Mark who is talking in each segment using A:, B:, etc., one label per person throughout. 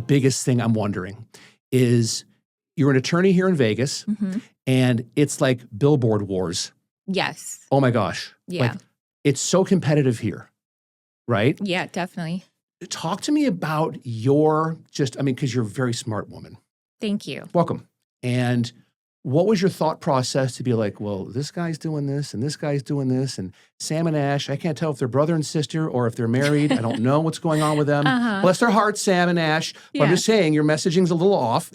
A: biggest thing I'm wondering is you're an attorney here in Vegas, and it's like billboard wars.
B: Yes.
A: Oh my gosh.
B: Yeah.
A: Like, it's so competitive here, right?
B: Yeah, definitely.
A: Talk to me about your because you're a very smart woman.
B: Thank you.
A: Welcome. And what was your thought process to be like, well, this guy's doing this and this guy's doing this, and Sam and Ash, I can't tell if they're brother and sister or if they're married. I don't know what's going on with them. Bless their hearts, Sam and Ash. But I'm just saying your messaging's a little off.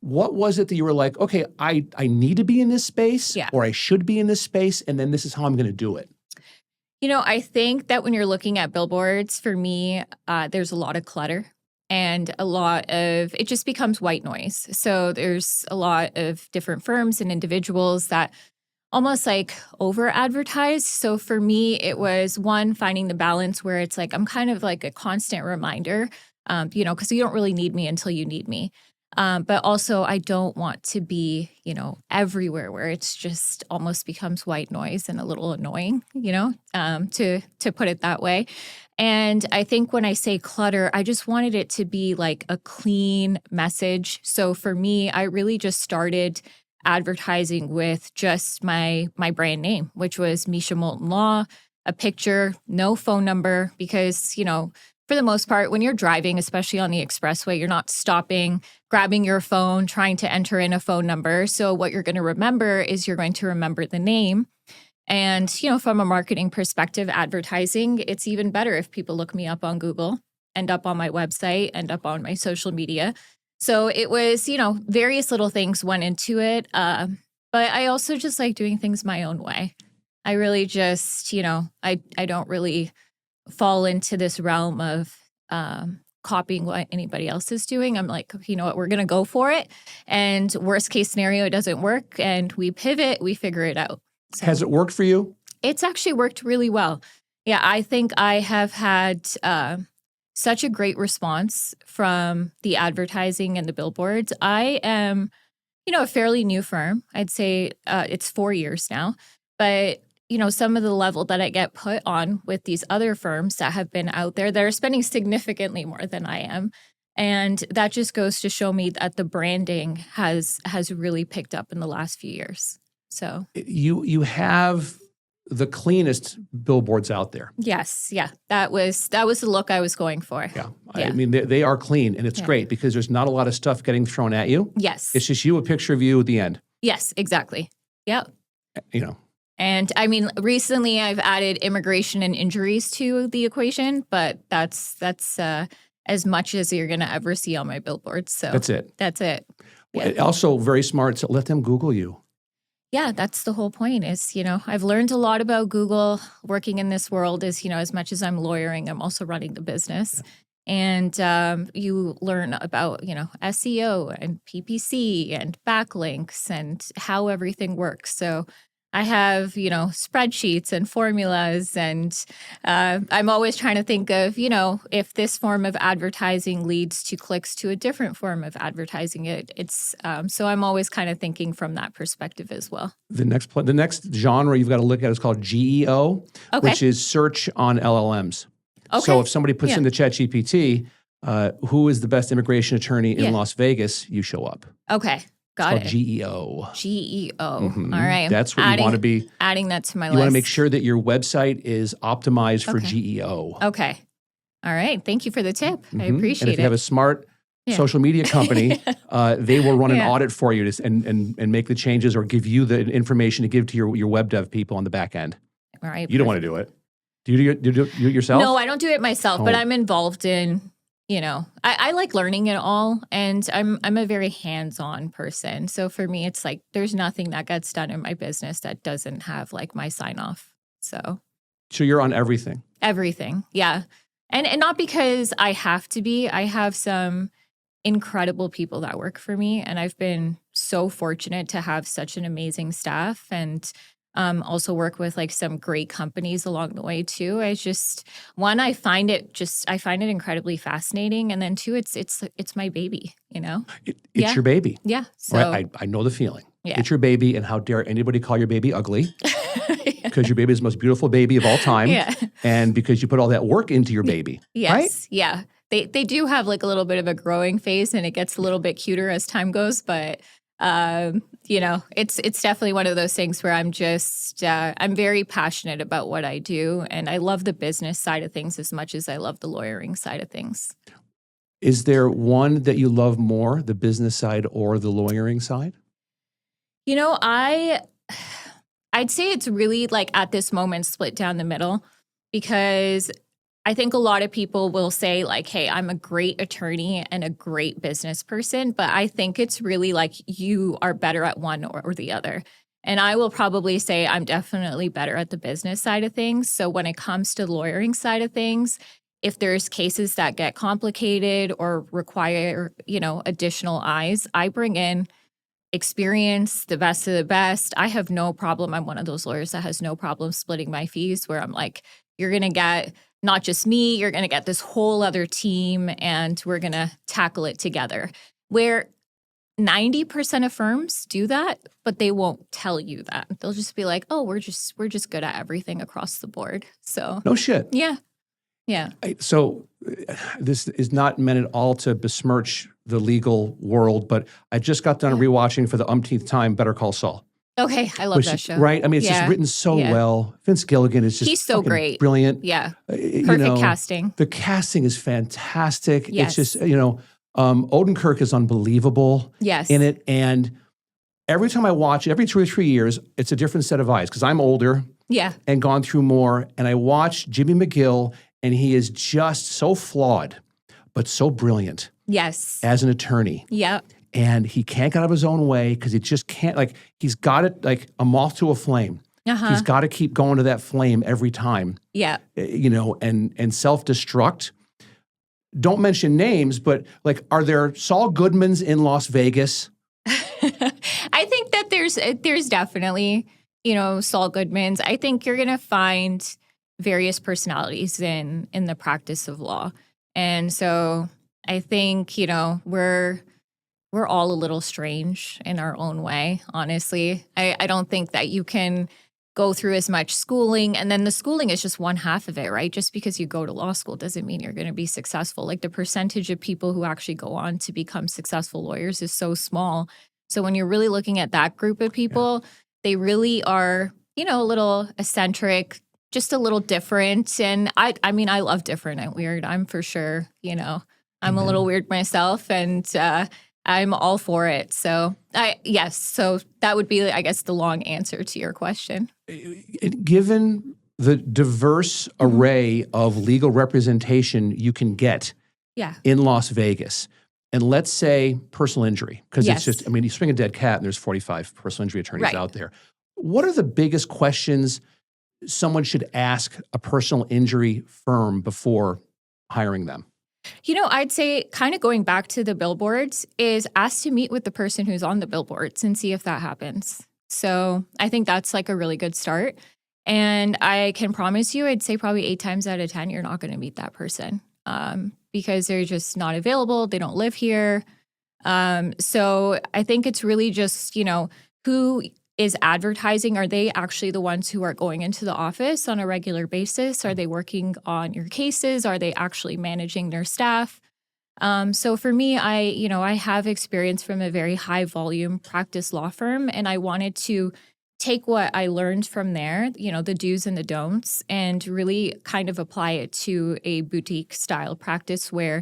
A: What was it that you were like, okay, I need to be in this space or I should be in this space, and then this is how I'm going to do it?
B: You know, I think that when you're looking at billboards, for me, there's a lot of clutter. And a lot of, it just becomes white noise. So there's a lot of different firms and individuals that almost like over advertise. So for me, it was one, finding the balance where it's like, I'm kind of like a constant reminder, because you don't really need me until you need me. But also I don't want to be, everywhere where it's just almost becomes white noise and a little annoying, to put it that way. And I think when I say clutter, I just wanted it to be like a clean message. So for me, I really just started advertising with just my brand name, which was Meesha Moulton Law, a picture, no phone number, because, for the most part, when you're driving, especially on the expressway, you're not stopping, grabbing your phone, trying to enter in a phone number. So what you're going to remember is you're going to remember the name. And, from a marketing perspective, advertising, it's even better if people look me up on Google, end up on my website, end up on my social media. So it was, various little things went into it. But I also just like doing things my own way. I really just, I don't really fall into this realm of copying what anybody else is doing. I'm like, you know what, we're going to go for it. And worst case scenario, it doesn't work. And we pivot, we figure it out. So,
A: has it worked for you?
B: It's actually worked really well. Yeah, I think I have had such a great response from the advertising and the billboards. I am, a fairly new firm. I'd say it's 4 years now. But, some of the level that I get put on with these other firms that have been out there, that are spending significantly more than I am. And that just goes to show me that the branding has really picked up in the last few years. So
A: you have the cleanest billboards out there.
B: Yes, yeah, that was the look I was going for.
A: Yeah. I mean they are clean, and it's great because there's not a lot of stuff getting thrown at you.
B: Yes,
A: it's just you, a picture of you at the end.
B: Yes, exactly. Yep. And I mean, recently I've added immigration and injuries to the equation, but that's as much as you're going to ever see on my billboards. So
A: that's it.
B: That's it.
A: Yeah. Also, very smart. So let them Google you.
B: Yeah, that's the whole point is, I've learned a lot about Google working in this world is, as much as I'm lawyering, I'm also running the business. Yeah. And you learn about, SEO and PPC and backlinks and how everything works. So I have, spreadsheets and formulas, and I'm always trying to think of, if this form of advertising leads to clicks to a different form of advertising. So I'm always kind of thinking from that perspective as well.
A: The next genre you've got to look at is called GEO, which is search on LLMs. Okay. So if somebody puts in the ChatGPT, who is the best immigration attorney in Las Vegas, you show up.
B: Okay. Got it.
A: GEO.
B: GEO. Mm-hmm. All right.
A: That's what you want to be.
B: Adding that to my list.
A: You want to make sure that your website is optimized for GEO.
B: Okay. All right. Thank you for the tip. I appreciate it.
A: And if you have a smart social media company, they will run an audit for you and make the changes or give you the information to give to your web dev people on the back end.
B: All right.
A: You don't want to do it. Do you do it yourself?
B: No, I don't do it myself, but I'm involved in. I like learning it all, and I'm a very hands-on person. So for me, it's like there's nothing that gets done in my business that doesn't have like my sign-off. So
A: you're on everything.
B: Everything, yeah, and not because I have to be. I have some incredible people that work for me, and I've been so fortunate to have such an amazing staff and. Also work with like some great companies along the way too. I just I find it incredibly fascinating, and then two, it's my baby.
A: It's your baby.
B: Yeah. So
A: I know the feeling.
B: Yeah.
A: It's your baby, and how dare anybody call your baby ugly? Because your baby is the most beautiful baby of all time. Yeah. And because you put all that work into your baby.
B: Yes.
A: Right?
B: Yeah. They do have like a little bit of a growing phase, and it gets a little bit cuter as time goes. But it's definitely one of those things where I'm just I'm very passionate about what I do, and I love the business side of things as much as I love the lawyering side of things.
A: Is there one that you love more, the business side or the lawyering side?
B: I'd say it's really like at this moment split down the middle, because I think a lot of people will say like, hey, I'm a great attorney and a great business person, but I think it's really like you are better at one or the other. And I will probably say I'm definitely better at the business side of things. So when it comes to the lawyering side of things, if there's cases that get complicated or require, additional eyes, I bring in experience, the best of the best. I have no problem. I'm one of those lawyers that has no problem splitting my fees, where I'm like, you're going to get not just me, you're going to get this whole other team, and we're going to tackle it together. Where 90% of firms do that, but they won't tell you that. They'll just be like, oh, we're just good at everything across the board. So
A: no shit.
B: Yeah. Yeah.
A: So this is not meant at all to besmirch the legal world, but I just got done rewatching for the umpteenth time Better Call Saul.
B: Okay, I love that show.
A: Right? I mean, it's just written so well. Vince Gilligan is just
B: he's so great.
A: Brilliant.
B: Yeah. Perfect casting.
A: The casting is fantastic.
B: Yes.
A: It's just, Odenkirk is unbelievable in it. And every time I watch it, every 2 or 3 years, it's a different set of eyes, because I'm older and gone through more. And I watch Jimmy McGill, and he is just so flawed, but so brilliant.
B: Yes.
A: As an attorney.
B: Yep.
A: And he can't get out of his own way, because he just can't, he's got it like a moth to a flame. He's got to keep going to that flame every time. Yeah. And self-destruct. Don't mention names, but are there Saul Goodmans in Las Vegas?
B: I think that there's definitely, Saul Goodmans. I think you're going to find various personalities in the practice of law. And so I think, we're all a little strange in our own way, honestly. I don't think that you can go through as much schooling, and then the schooling is just one half of it, right? Just because you go to law school doesn't mean you're going to be successful. Like, the percentage of people who actually go on to become successful lawyers is so small. So when you're really looking at that group of people, they really are, a little eccentric, just a little different. And I mean, I love different and weird. I'm for sure, I'm a little weird myself, and I'm all for it. So so that would be, I guess, the long answer to your question.
A: Given the diverse array of legal representation you can get in Las Vegas, and let's say personal injury, because it's just, you swing a dead cat and there's 45 personal injury attorneys out there. What are the biggest questions someone should ask a personal injury firm before hiring them?
B: I'd say, kind of going back to the billboards, is ask to meet with the person who's on the billboards and see if that happens. So I think that's like a really good start. And I can promise you, I'd say probably 8 times out of 10, you're not going to meet that person because they're just not available. They don't live here. So I think it's really just, who is advertising. Are they actually the ones who are going into the office on a regular basis? Are they working on your cases? Are they actually managing their staff? So for me, I have experience from a very high volume practice law firm, and I wanted to take what I learned from there, the do's and the don'ts, and really kind of apply it to a boutique style practice where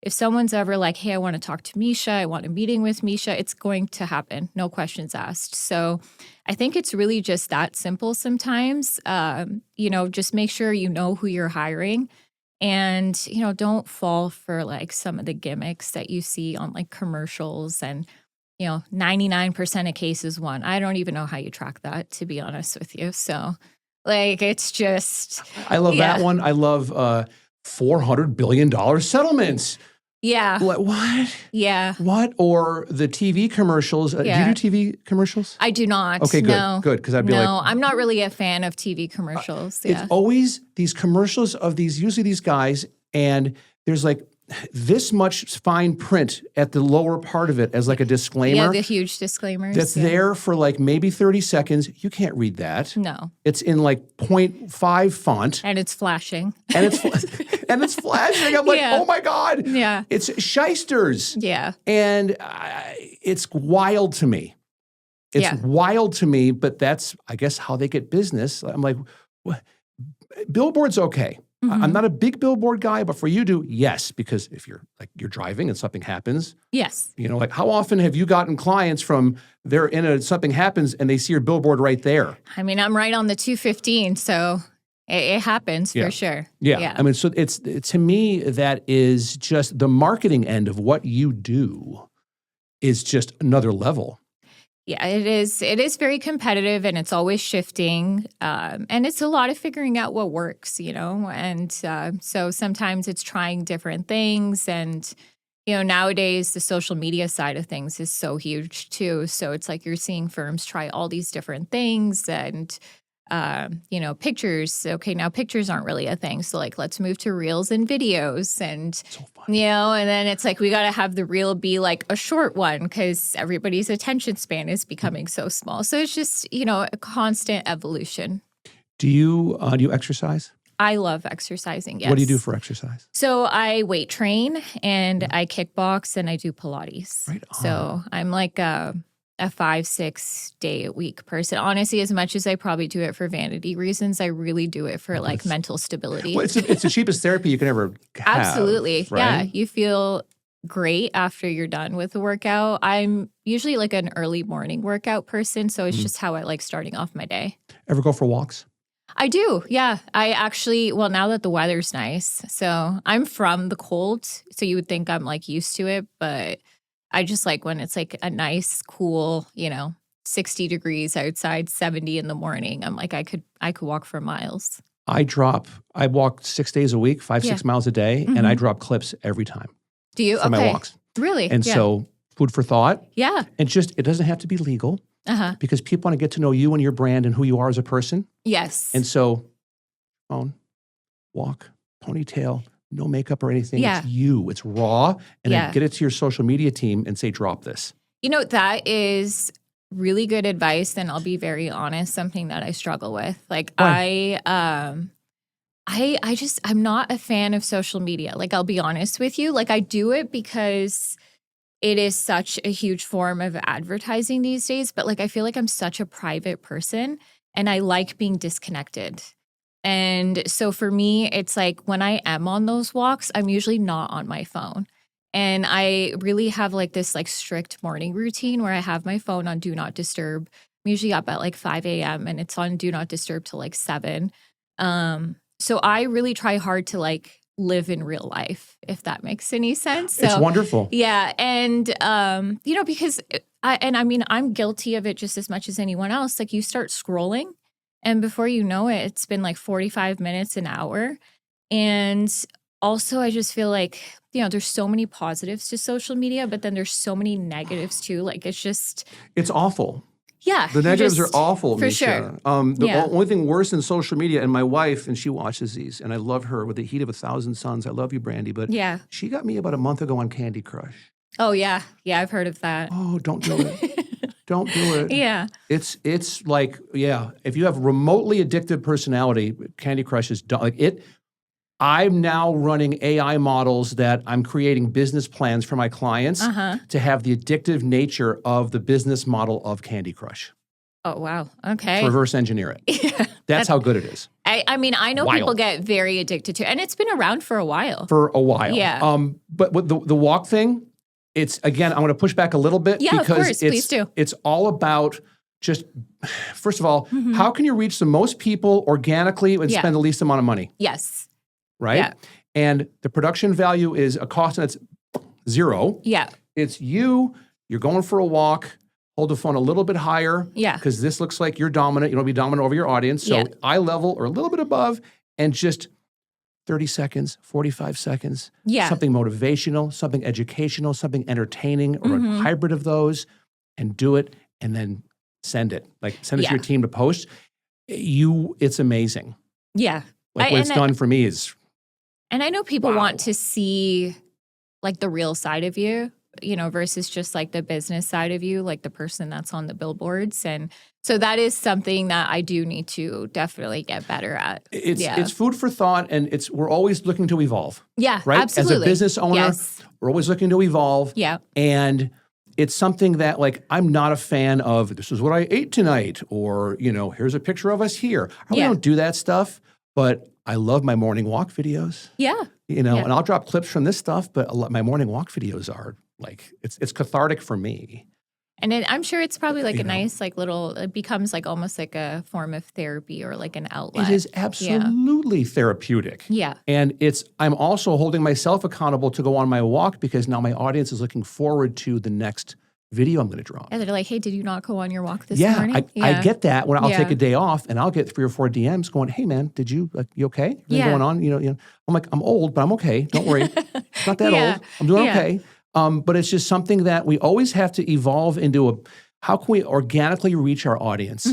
B: if someone's ever like, hey, I want to talk to Meesha, I want a meeting with Meesha, it's going to happen. No questions asked. So I think it's really just that simple sometimes. Just make sure you know who you're hiring, and, don't fall for like some of the gimmicks that you see on like commercials and, 99% of cases won. I don't even know how you track that, to be honest with you. So it's just.
A: I love that one. I love $400 billion settlements.
B: Yeah.
A: What?
B: Yeah.
A: What? Or the TV commercials. Do you do TV commercials?
B: I do not.
A: Okay, good.
B: No.
A: Good. Because I'd be like.
B: No, I'm not really a fan of TV commercials.
A: It's always these commercials of usually these guys, and there's like this much fine print at the lower part of it as like a disclaimer.
B: Yeah, the huge disclaimers.
A: That's there for like maybe 30 seconds. You can't read that.
B: No.
A: It's in like 0.5 font.
B: And it's flashing.
A: And it's and it's flashing. I'm like, oh my God.
B: Yeah.
A: It's shysters.
B: Yeah.
A: And it's wild to me. It's wild to me, but that's, I guess, how they get business. I'm like, what? Billboard's okay. I'm not a big billboard guy, but for you to, yes, because if you're driving and something happens.
B: Yes.
A: You know, like how often have you gotten clients from something happens and they see your billboard right there?
B: I mean, I'm right on the 215, so it happens for sure.
A: Yeah. I mean, so it's to me, that is just the marketing end of what you do is just another level.
B: Yeah, it is. It is very competitive and it's always shifting. And it's a lot of figuring out what works, you know, and so sometimes it's trying different things. And, you know, nowadays the social media side of things is so huge too. So it's like you're seeing firms try all these different things and, you know, pictures. Okay, now pictures aren't really a thing. So like, let's move to reels and videos and, you know, and then it's like we got to have the reel be like a short one because everybody's attention span is becoming so small. So it's just, you know, a constant evolution.
A: Do you exercise?
B: I love exercising, yes.
A: What do you do for exercise?
B: So I weight train and I kickbox and I do Pilates.
A: Right on.
B: So I'm like a 5-6 day a week person. Honestly, as much as I probably do it for vanity reasons, I really do it for like mental stability.
A: Well, it's the cheapest therapy you can ever have.
B: Absolutely.
A: Right?
B: Yeah. You feel great after you're done with the workout. I'm usually like an early morning workout person. So it's just how I like starting off my day.
A: Ever go for walks?
B: I do. Yeah. I actually, well, now that the weather's nice, so I'm from the cold. So you would think I'm like used to it, but I just like when it's like a nice, cool, you know, 60 degrees outside, 70 in the morning. I'm like, I could walk for miles.
A: I walk 6 days a week, 6 miles a day, and I drop clips every time.
B: Do you?
A: For my walks.
B: Really?
A: And so food for thought.
B: Yeah.
A: And it doesn't have to be legal because people want to get to know you and your brand and who you are as a person.
B: Yes.
A: And so phone, walk, ponytail, no makeup or anything.
B: Yeah.
A: It's you. It's raw. And then get it to your social media team and say, drop this.
B: You know, that is really good advice. And I'll be very honest, something that I struggle with. Like I'm not a fan of social media. Like, I'll be honest with you. Like, I do it because it is such a huge form of advertising these days. But like, I feel like I'm such a private person and I like being disconnected. And so for me, it's like when I am on those walks, I'm usually not on my phone. And I really have like this like strict morning routine where I have my phone on Do Not Disturb. I'm usually up at like 5 a.m. and it's on Do Not Disturb till like 7. So I really try hard to like live in real life, if that makes any sense. So,
A: it's wonderful.
B: Yeah. And, you know, because I'm guilty of it just as much as anyone else. Like you start scrolling and before you know it, it's been like 45 minutes, an hour. And also I just feel like, you know, there's so many positives to social media, but then there's so many negatives too. Like it's awful. Yeah.
A: The negatives are awful,
B: for
A: Meesha.
B: sure.
A: The only thing worse than social media, and my wife, and she watches these, and I love her with the heat of 1,000 suns. I love you, Brandy, but she got me about a month ago on Candy Crush.
B: Oh, yeah. Yeah, I've heard of that.
A: Oh, don't do it. Don't do it.
B: Yeah.
A: It's like, if you have remotely addictive personality, Candy Crush is done. Like it. I'm now running AI models that I'm creating business plans for my clients to have the addictive nature of the business model of Candy Crush.
B: Oh, wow. Okay.
A: To reverse engineer it. Yeah. That's how good it is.
B: I mean, I know people get very addicted to it, and it's been around for a while.
A: Yeah. But with the walk thing, it's, again, I'm going to push back a little bit because
B: of course. Please do.
A: It's all about just, first of all, how can you reach the most people organically and spend the least amount of money?
B: Yes.
A: Right? Yeah. And the production value is a cost that's zero.
B: Yeah.
A: It's you're going for a walk, hold the phone a little bit higher.
B: Yeah.
A: Because this looks like you're dominant. You don't be dominant over your audience. So eye level or a little bit above and just 30 seconds, 45 seconds.
B: Yeah.
A: Something motivational, something educational, something entertaining or a hybrid of those and do it and then send it. Like send it to your team to post. It's amazing.
B: Yeah.
A: Like what it's done for me is...
B: And I know people want to see like the real side of you, versus just like the business side of you, like the person that's on the billboards. And so that is something that I do need to definitely get better at.
A: It's food for thought, and we're always looking to evolve.
B: Yeah,
A: right?
B: absolutely.
A: As a business owner,
B: yes.
A: We're always looking to evolve.
B: Yeah.
A: And it's something that, like, I'm not a fan of, this is what I ate tonight, or, here's a picture of us here. I really don't do that stuff, but I love my morning walk videos.
B: Yeah.
A: And I'll drop clips from this stuff, but my morning walk videos are like, it's cathartic for me.
B: And I'm sure it's probably like a nice, like little, it becomes like almost like a form of therapy or like an outlet.
A: It is absolutely therapeutic.
B: Yeah.
A: And I'm also holding myself accountable to go on my walk, because now my audience is looking forward to the next video I'm going to drop.
B: And they're like, hey, did you not go on your walk this morning?
A: I get that when I'll take a day off, and I'll get 3 or 4 DMs going, hey man, you okay? Everything going on? I'm like, I'm old, but I'm okay. Don't worry. It's not that old. I'm doing okay. But it's just something that we always have to evolve into how can we organically reach our audience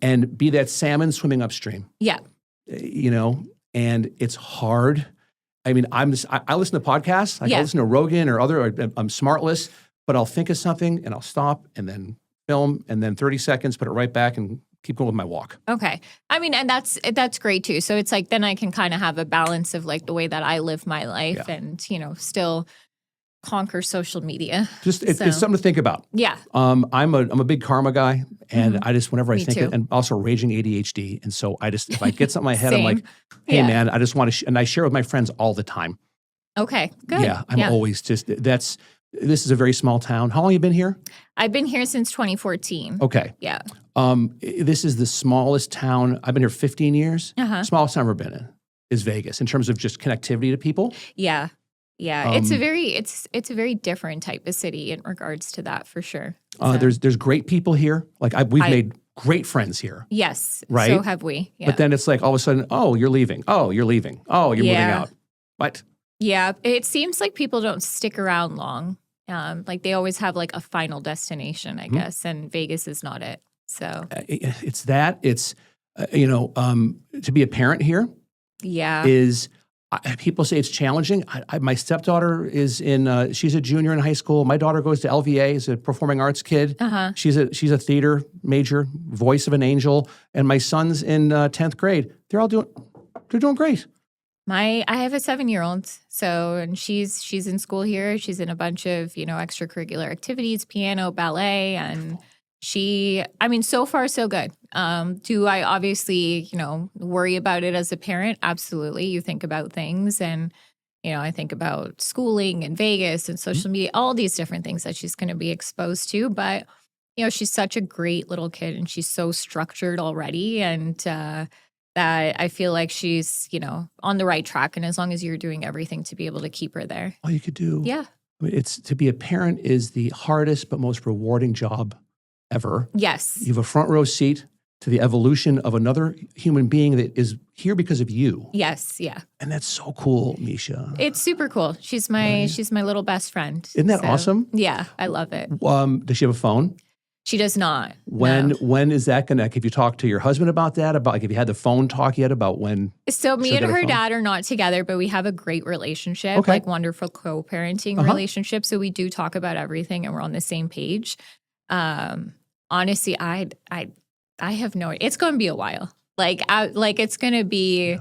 A: and be that salmon swimming upstream?
B: Yeah.
A: And it's hard. I mean, I listen to podcasts. I listen to Rogan or other, I'm Smartless, but I'll think of something and I'll stop and then film and then 30 seconds, put it right back and keep going with my walk.
B: Okay. I mean, and that's great too. So it's like, then I can kind of have a balance of like the way that I live my life and, still conquer social media.
A: Just it's something to think about.
B: Yeah.
A: I'm a big karma guy, and I just, whenever I think it, and also raging ADHD, and so if I get something in my head, I'm like, hey man, I just want to, and I share with my friends all the time.
B: Okay, good.
A: Yeah, I'm always this is a very small town. How long have you been here?
B: I've been here since 2014.
A: Okay.
B: Yeah.
A: This is the smallest town. I've been here 15 years. Smallest town I've ever been in is Vegas in terms of just connectivity to people.
B: Yeah. Yeah, it's a very different type of city in regards to that, for sure. So.
A: There's great people here. Like we've made great friends here.
B: Yes,
A: right.
B: So have we. Yeah.
A: But then it's like all of a sudden, oh, you're leaving. Oh, you're leaving. Oh, you're moving out. What?
B: Yeah, it seems like people don't stick around long. Like they always have like a final destination, I guess, and Vegas is not it. So
A: it's that. It's to be a parent here.
B: Yeah.
A: Is. People say it's challenging. My stepdaughter is she's a junior in high school. My daughter goes to LVA, is a performing arts kid. She's a theater major, voice of an angel. And my son's in 10th grade. They're doing great.
B: I have a 7-year-old, and she's in school here. She's in a bunch of, extracurricular activities, piano, ballet, and so far so good. Do I obviously, worry about it as a parent? Absolutely. You think about things, and, I think about schooling and Vegas and social media, all these different things that she's going to be exposed to. But, she's such a great little kid, and she's so structured already. And that I feel like she's, on the right track. And as long as you're doing everything to be able to keep her there.
A: All you could do.
B: Yeah.
A: I mean, to be a parent is the hardest but most rewarding job ever.
B: Yes.
A: You have a front row seat to the evolution of another human being that is here because of you.
B: Yes, yeah.
A: And that's so cool, Meesha.
B: It's super cool. She's my little best friend.
A: Isn't that awesome?
B: Yeah, I love it.
A: Does she have a phone?
B: She does not.
A: When is that going to, have you talked to your husband about that? Have you had the phone talk yet about when?
B: So me and her dad are not together, but we have a great relationship, like wonderful co-parenting relationship. So we do talk about everything, and we're on the same page. Honestly, I have no idea. It's going to be a while. It's going to be,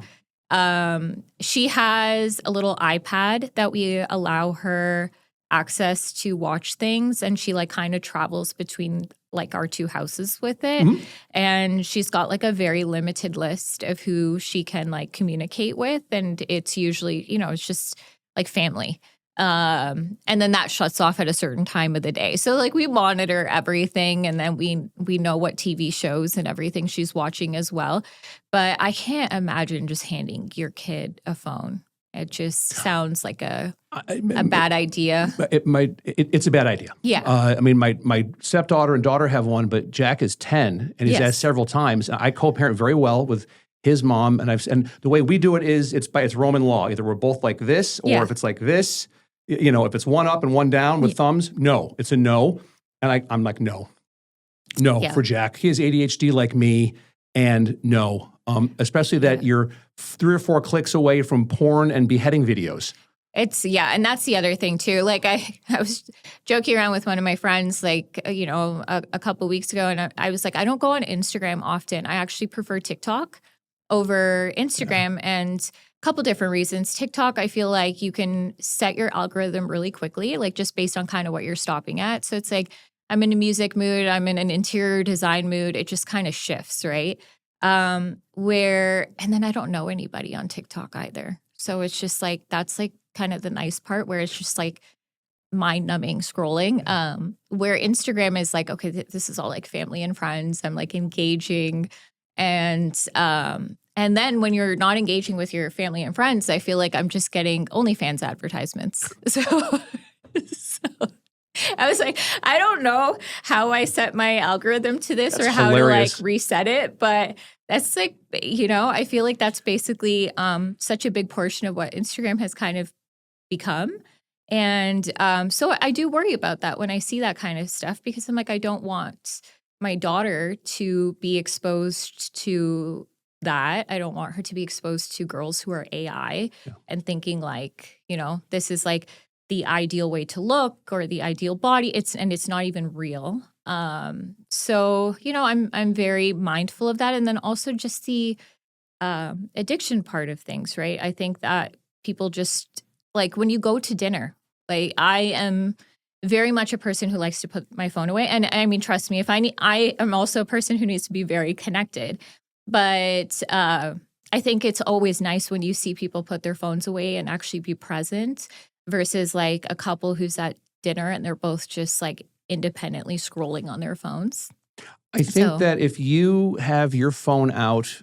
B: she has a little iPad that we allow her access to watch things, and she kind of travels between our two houses with it. And she's got a very limited list of who she can communicate with. And it's usually, it's just family. And then that shuts off at a certain time of the day. So we monitor everything, and then we know what TV shows and everything she's watching as well. But I can't imagine just handing your kid a phone. It just sounds like a bad idea.
A: It's a bad idea.
B: Yeah.
A: My stepdaughter and daughter have one, but Jack is 10, and he's asked several times. I co-parent very well with his mom, and the way we do it is it's Roman law. Either we're both like this, or if it's like this. If it's one up and one down with thumbs, no, it's a no. And I'm like, no for Jack. He has ADHD like me, and no, especially that you're 3 or 4 clicks away from porn and beheading videos.
B: And that's the other thing too. Like I was joking around with one of my friends, like, a couple weeks ago, and I was like, I don't go on Instagram often. I actually prefer TikTok over Instagram, and a couple different reasons. TikTok, I feel like you can set your algorithm really quickly, like just based on kind of what you're stopping at. So it's like, I'm in a music mood, I'm in an interior design mood. It just kind of shifts, right? And then I don't know anybody on TikTok either. So it's just like, that's like kind of the nice part where it's just like mind-numbing scrolling. Where Instagram is like, okay, this is all like family and friends. I'm like engaging. And then when you're not engaging with your family and friends, I feel like I'm just getting OnlyFans advertisements. So I was like, I don't know how I set my algorithm to this or how
A: hilarious.
B: to like reset it, but that's like, I feel like that's basically such a big portion of what Instagram has kind of become. And so I do worry about that when I see that kind of stuff, because I'm like, I don't want my daughter to be exposed to that. I don't want her to be exposed to girls who are AI and thinking like, this is like the ideal way to look or the ideal body. It's not even real. So, I'm very mindful of that. And then also just the addiction part of things, right? I think that people just like when you go to dinner, like I am very much a person who likes to put my phone away. And I mean, trust me, I am also a person who needs to be very connected. But I think it's always nice when you see people put their phones away and actually be present versus like a couple who's at dinner and they're both just like independently scrolling on their phones.
A: I think that if you have your phone out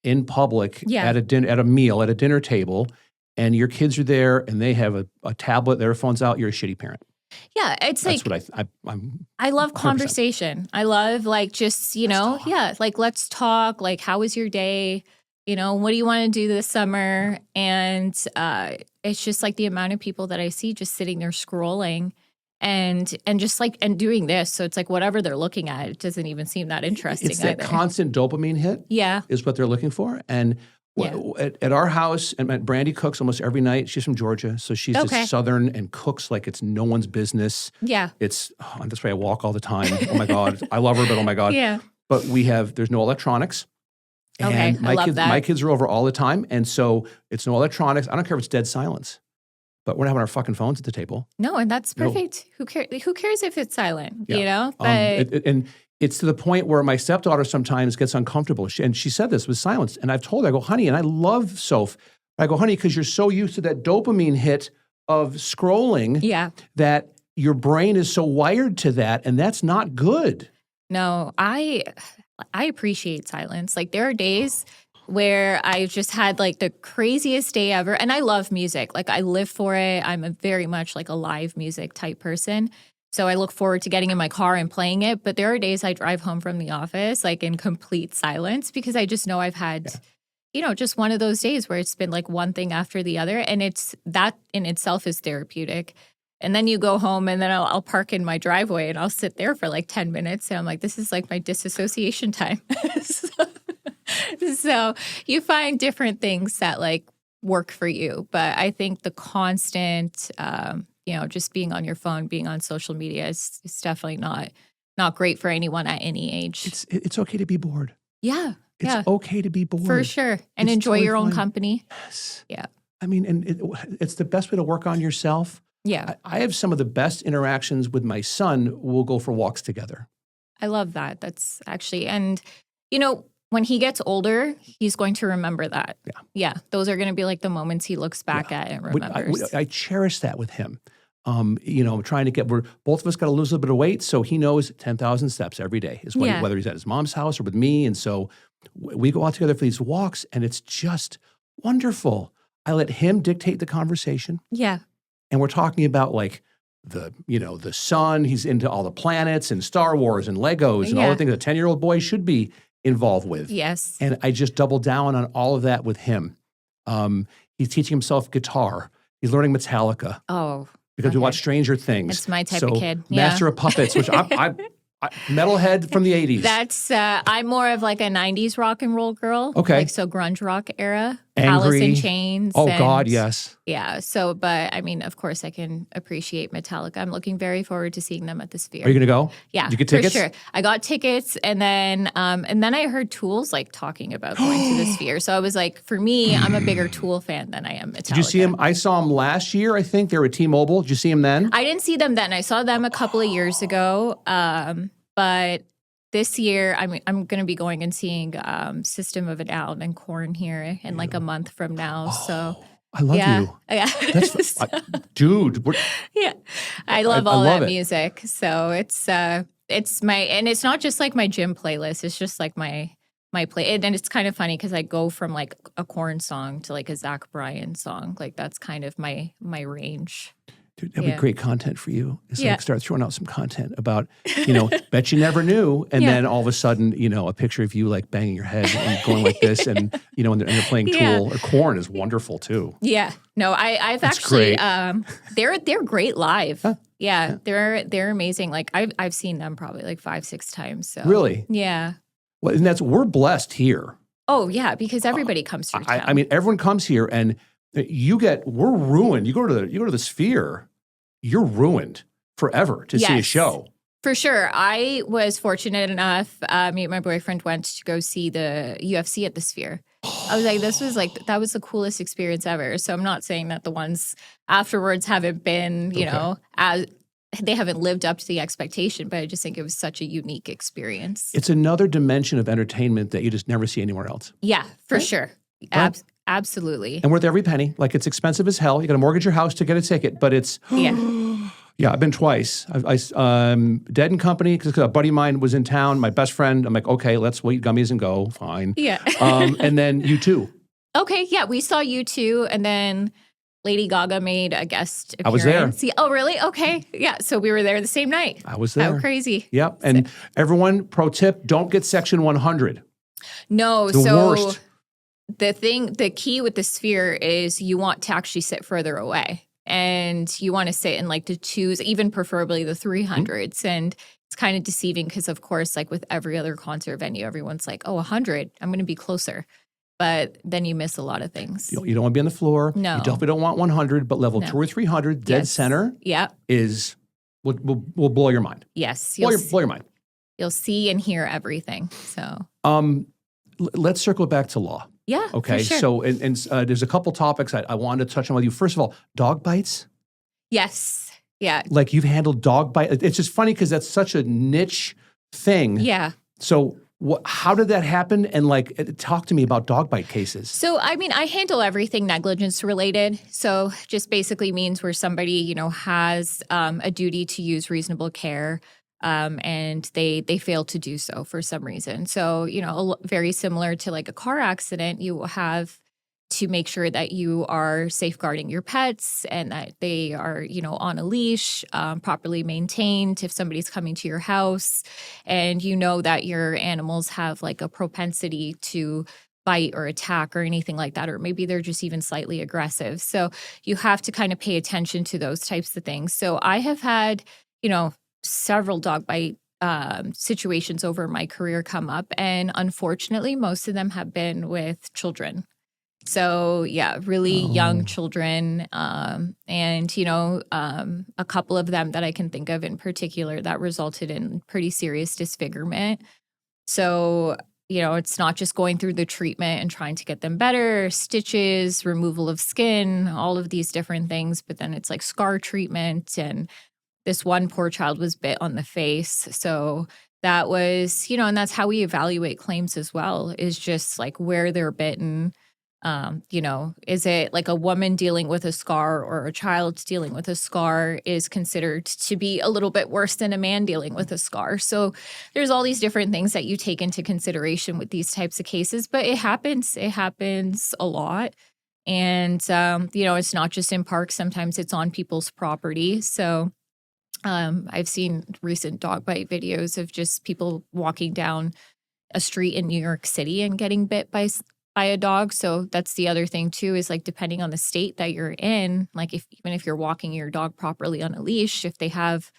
A: in public at a dinner table, and your kids are there and they have a tablet, their phone's out, you're a shitty parent.
B: Yeah, it's
A: That's
B: like
A: what I'm.
B: I love
A: 100%.
B: conversation. I love like just like let's talk. Like, how was your day? What do you want to do this summer? And it's just like the amount of people that I see just sitting there scrolling and just like and doing this. So it's like whatever they're looking at, it doesn't even seem that interesting.
A: It's that
B: either.
A: constant dopamine hit.
B: Yeah,
A: is what they're looking for. And at our house, and Brandy cooks almost every night. She's from Georgia, so she's just Southern and cooks like it's no one's business.
B: Yeah,
A: that's why I walk all the time. Oh my God, I love her, but oh my God.
B: Yeah.
A: But there's no electronics. And my kids are over all the time, and so it's no electronics. I don't care if it's dead silence, but we're not having our fucking phones at the table.
B: No, and that's perfect. No. Who cares if it's silent?
A: Yeah.
B: But
A: and it's to the point where my stepdaughter sometimes gets uncomfortable. She said this with silence. And I've told her, I go, honey, and I love Soph. I go, honey, because you're so used to that dopamine hit of scrolling that your brain is so wired to that, and that's not good.
B: No, I appreciate silence. Like there are days where I've just had like the craziest day ever. And I love music. Like I live for it. I'm a very much like a live music type person. So I look forward to getting in my car and playing it. But there are days I drive home from the office like in complete silence because I just know I've had, just one of those days where it's been like one thing after the other. And it's that in itself is therapeutic. And then you go home and then I'll park in my driveway and I'll sit there for like 10 minutes. And I'm like, this is like my disassociation time. So you find different things that like work for you. But I think the constant, just being on your phone, being on social media is definitely not great for anyone at any age.
A: It's okay to be bored.
B: Yeah.
A: It's okay to be bored.
B: For sure. And enjoy your own company.
A: Yes.
B: Yeah.
A: I mean, and it's the best way to work on yourself.
B: Yeah.
A: I have some of the best interactions with my son. We'll go for walks together.
B: I love that. That's actually, and when he gets older, he's going to remember that.
A: Yeah.
B: Yeah. Those are going to be like the moments he looks back at and remembers.
A: I cherish that with him. Trying to both of us got to lose a little bit of weight. So he knows 10,000 steps every day is whether he's at his mom's house or with me. And so we go out together for these walks and it's just wonderful. I let him dictate the conversation.
B: Yeah.
A: And we're talking about like the sun. He's into all the planets and Star Wars and Legos and all the things a 10-year-old boy should be involved with.
B: Yes.
A: And I just double down on all of that with him. He's teaching himself guitar. He's learning Metallica.
B: Oh.
A: Because we watch Stranger Things.
B: It's my type of kid.
A: Master of Puppets, which I metalhead from the 80s.
B: That's, I'm more of like a 90s rock and roll girl.
A: Okay.
B: Like so grunge rock era. Alice
A: Angry.
B: in Chains.
A: Oh,
B: and,
A: God, yes.
B: Yeah. So, but I mean, of course, I can appreciate Metallica. I'm looking very forward to seeing them at the Sphere.
A: Are you going to go?
B: Yeah,
A: Did you get tickets?
B: for sure. I got tickets, and then I heard Tool's like talking about going to the Sphere. So I was like, for me, I'm a bigger Tool fan than I am Metallica.
A: Did you see him? I saw him last year, I think. They were at T-Mobile. Did you see him then?
B: I didn't see them then. I saw them a couple of years ago. But this year, I'm going to be going and seeing System of a Down and Korn here in like a month from now. So
A: I love you.
B: Yeah.
A: That's, dude.
B: Yeah. I love all
A: love
B: that
A: it.
B: music. So it's my, and it's not just like my gym playlist. It's just like my play. And it's kind of funny because I go from like a Korn song to like a Zach Bryan song. Like that's kind of my range.
A: Dude, that'd be great content for you. It's
B: Yeah.
A: like start throwing out some content about, bet you never knew. And then all of a sudden, a picture of you like banging your head and going like this. And, and they're playing Tool. Or Korn is wonderful too.
B: Yeah. No, I've
A: That's
B: actually,
A: great.
B: they're great live.
A: Huh.
B: Yeah. They're amazing. Like I've seen them probably like 5-6 times. So
A: Really?
B: yeah.
A: Well, and we're blessed here.
B: Oh yeah. Because everybody comes through town.
A: I mean, everyone comes here and we're ruined. You go to the Sphere, you're ruined forever to see a show.
B: For sure. I was fortunate enough, me and my boyfriend went to go see the UFC at the Sphere. I was like, that was the coolest experience ever. So I'm not saying that the ones afterwards haven't been, they haven't lived up to the expectation, but I just think it was such a unique experience.
A: It's another dimension of entertainment that you just never see anywhere else.
B: Yeah, for sure. Absolutely.
A: And worth every penny. Like it's expensive as hell. You got to mortgage your house to get a ticket, but it's yeah. I've been twice. Dead and Company because a buddy of mine was in town. My best friend. I'm like, okay, let's wait gummies and go. Fine.
B: Yeah.
A: And then U2.
B: Okay. Yeah, we saw U2, and then Lady Gaga made a guest appearance.
A: I was there.
B: See, oh, really? Okay. Yeah. So we were there the same night.
A: I was there.
B: How crazy.
A: Yep. And everyone, pro tip: don't get section 100.
B: No.
A: It's the worst.
B: The key with the Sphere is you want to actually sit further away, and you want to sit in like the 2s, even preferably the 300s. And it's kind of deceiving because, of course, like with every other concert venue, everyone's like, oh, 100, I'm going to be closer. But then you miss a lot of things.
A: You don't want to be on the floor.
B: No.
A: You definitely don't want 100, but level 2 or 300, dead center is will blow your mind.
B: Yes.
A: Blow your mind.
B: You'll see and hear everything. So
A: let's circle back to law.
B: yeah.
A: Okay.
B: For sure.
A: So and there's a couple topics I wanted to touch on with you. First of all, dog bites.
B: Yes. Yeah.
A: Like you've handled dog bite. It's just funny because that's such a niche thing.
B: Yeah.
A: So how did that happen? And like, talk to me about dog bite cases.
B: So, I mean, I handle everything negligence related. So just basically means where somebody, has a duty to use reasonable care and they fail to do so for some reason. So, very similar to like a car accident, you will have to make sure that you are safeguarding your pets and that they are, on a leash, properly maintained if somebody's coming to your house and that your animals have like a propensity to bite or attack or anything like that, or maybe they're just even slightly aggressive. So you have to kind of pay attention to those types of things. So I have had, several dog bite situations over my career come up, and unfortunately, most of them have been with children. So yeah, really young children, and a couple of them that I can think of in particular that resulted in pretty serious disfigurement. So it's not just going through the treatment and trying to get them better, stitches, removal of skin, all of these different things, but then it's like scar treatment. And this one poor child was bit on the face. So that was, and that's how we evaluate claims as well, is just like where they're bitten. Is it like a woman dealing with a scar or a child dealing with a scar is considered to be a little bit worse than a man dealing with a scar. So there's all these different things that you take into consideration with these types of cases, but it happens a lot. And, it's not just in parks. Sometimes it's on people's property. So I've seen recent dog bite videos of just people walking down a street in New York City and getting bit by a dog. So that's the other thing too, is like depending on the state that you're in, like even if you're walking your dog properly on a leash, if they have,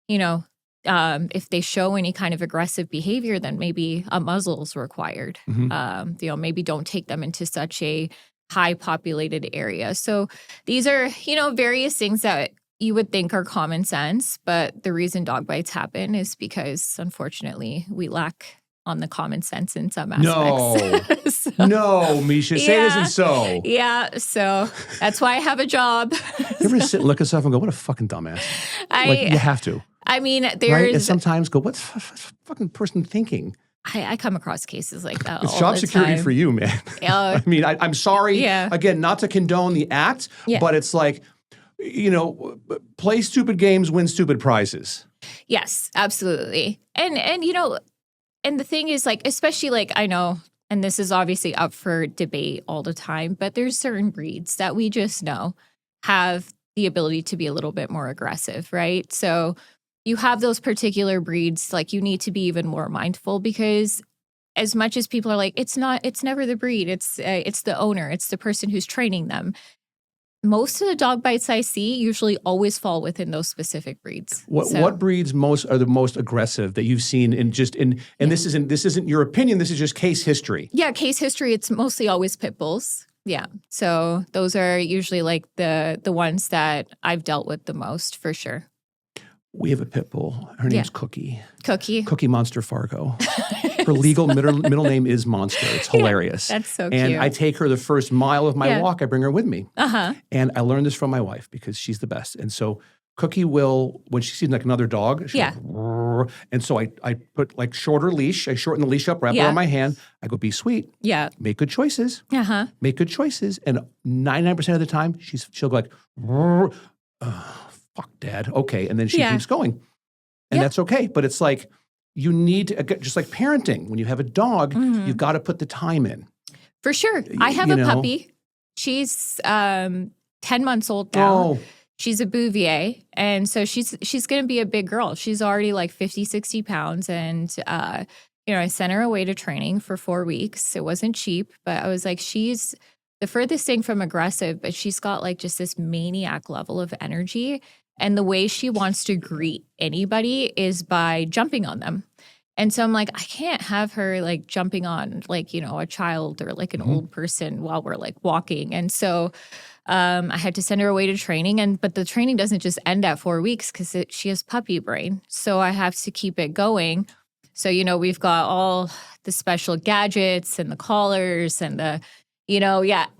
B: if they show any kind of aggressive behavior, then maybe a muzzle is required.
A: Mm-hmm.
B: Maybe don't take them into such a high populated area. So these are, various things that you would think are common sense, but the reason dog bites happen is because, unfortunately, we lack on the common sense in some aspects.
A: No, Meesha, say it isn't so.
B: Yeah, so that's why I have a job.
A: You ever sit and look at yourself and go, what a fucking dumbass? You have to.
B: I mean,
A: Right?
B: there's...
A: And sometimes go, what's fucking person thinking?
B: I come across cases like that
A: It's
B: all
A: job
B: the
A: security
B: time.
A: for you, man. I mean, I'm sorry, again, not to condone the act, but it's like, play stupid games, win stupid prizes.
B: Yes, absolutely. And and the thing is, like, especially, like, I know, and this is obviously up for debate all the time, but there's certain breeds that we just know have the ability to be a little bit more aggressive, right? So you have those particular breeds, like, you need to be even more mindful, because as much as people are like, it's never the breed, it's the owner, it's the person who's training them. Most of the dog bites I see usually always fall within those specific breeds.
A: What breeds are the most aggressive that you've seen this isn't your opinion, this is just case history.
B: Yeah, case history, it's mostly always pit bulls. Yeah. So those are usually like the ones that I've dealt with the most, for sure.
A: We have a pit bull. Her name's Cookie.
B: Cookie
A: Monster Fargo. Her legal middle name is Monster. It's hilarious.
B: That's so cute.
A: And I take her the first mile of my walk. I bring her with me.
B: Uh-huh.
A: And I learned this from my wife because she's the best. And so Cookie will, when she sees like another dog, she'll go, and so I put like shorter leash. I shorten the leash up, wrap it on my hand. I go, be sweet.
B: Yeah.
A: Make good choices.
B: Uh-huh.
A: Make good choices. And 99% of the time, she'll go like, fuck, Dad. Okay. And then she keeps going. And that's okay. But it's like, you need to, just like parenting, when you have a dog, you've got to put the time in.
B: For sure. I have a puppy. She's 10 months old now.
A: Oh.
B: She's a Bouvier. And so she's going to be a big girl. She's already like 50, 60 pounds. And, I sent her away to training for 4 weeks. It wasn't cheap, but I was like, she's the furthest thing from aggressive, but she's got like just this maniac level of energy. And the way she wants to greet anybody is by jumping on them. And so I'm like, I can't have her like jumping on like, a child or like an old person while we're like walking. And so I had to send her away to training. But the training doesn't just end at 4 weeks because she has puppy brain. So I have to keep it going. So, we've got all the special gadgets and the collars and the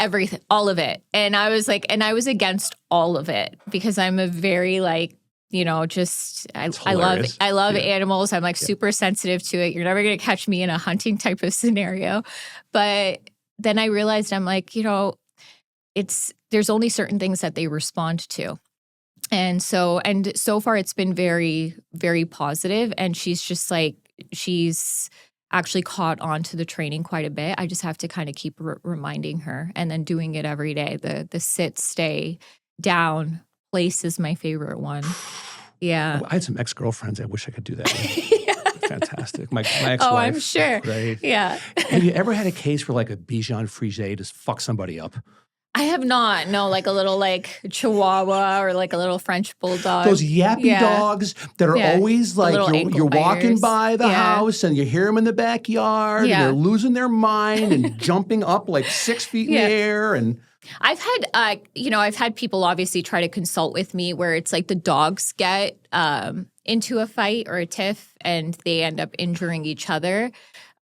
B: everything, all of it. And I was like, I was against all of it because I'm a very like, I love animals. I'm like super sensitive to it. You're never going to catch me in a hunting type of scenario. But then I realized I'm like, there's only certain things that they respond to. And so far it's been very, very positive. And she's actually caught on to the training quite a bit. I just have to kind of keep reminding her and then doing it every day. The sit, stay, down, place is my favorite one. Yeah.
A: I had some ex-girlfriends. I wish I could do that with. Fantastic. My ex-wife.
B: Oh, I'm sure.
A: Great.
B: Yeah.
A: Have you ever had a case where like a Bichon Frise just fuck somebody up?
B: I have not. No, like a little like Chihuahua or like a little French bulldog.
A: Those yappy dogs that are always like, you're walking by the house and you hear them in the backyard and they're losing their mind and jumping up like 6 feet in the air. And
B: I've had people obviously try to consult with me where it's like the dogs get into a fight or a tiff and they end up injuring each other.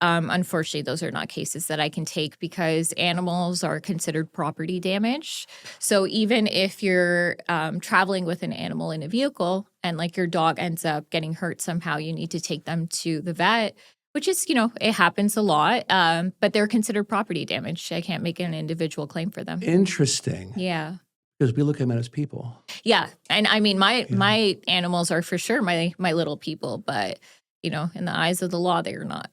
B: Unfortunately, those are not cases that I can take because animals are considered property damage. So even if you're traveling with an animal in a vehicle and like your dog ends up getting hurt somehow, you need to take them to the vet, which is, it happens a lot, but they're considered property damage. I can't make an individual claim for them.
A: Interesting.
B: Yeah.
A: Because we look at them as people.
B: Yeah. And I mean, my animals are for sure my little people, but, in the eyes of the law, they are not.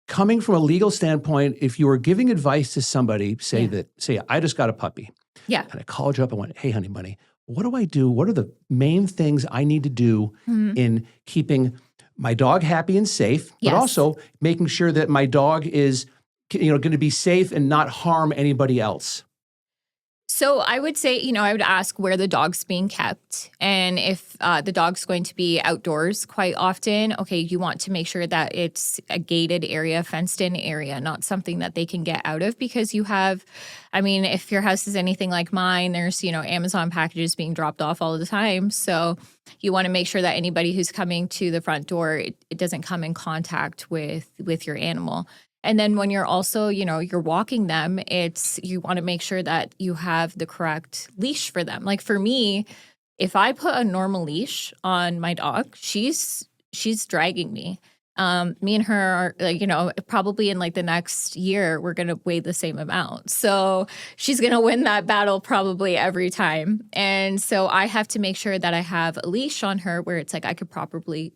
A: Coming from a legal standpoint, if you were giving advice to somebody, say I just got a puppy.
B: Yeah.
A: And I called you up and went, hey, honey bunny, what do I do? What are the main things I need to do in keeping my dog happy and safe, but also making sure that my dog is, going to be safe and not harm anybody else?
B: So I would say, I would ask where the dog's being kept. And if the dog's going to be outdoors quite often, okay, you want to make sure that it's a gated area, fenced in area, not something that they can get out of, because you have, if your house is anything like mine, there's, Amazon packages being dropped off all the time. So you want to make sure that anybody who's coming to the front door, it doesn't come in contact with your animal. And then when you're also, you're walking them, you want to make sure that you have the correct leash for them. Like for me, if I put a normal leash on my dog, she's dragging me. Me and her are probably in the next year, we're going to weigh the same amount. So she's going to win that battle probably every time. And so I have to make sure that I have a leash on her where it's I could properly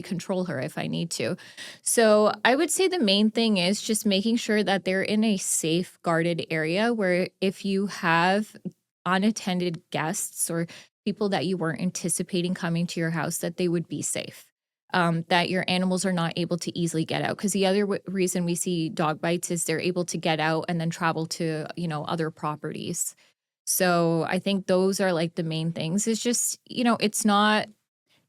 B: control her if I need to. So I would say the main thing is just making sure that they're in a safe, guarded area where if you have unattended guests or people that you weren't anticipating coming to your house, that they would be safe. That your animals are not able to easily get out. Because the other reason we see dog bites is they're able to get out and then travel to, other properties. So I think those are the main things. It's just, it's not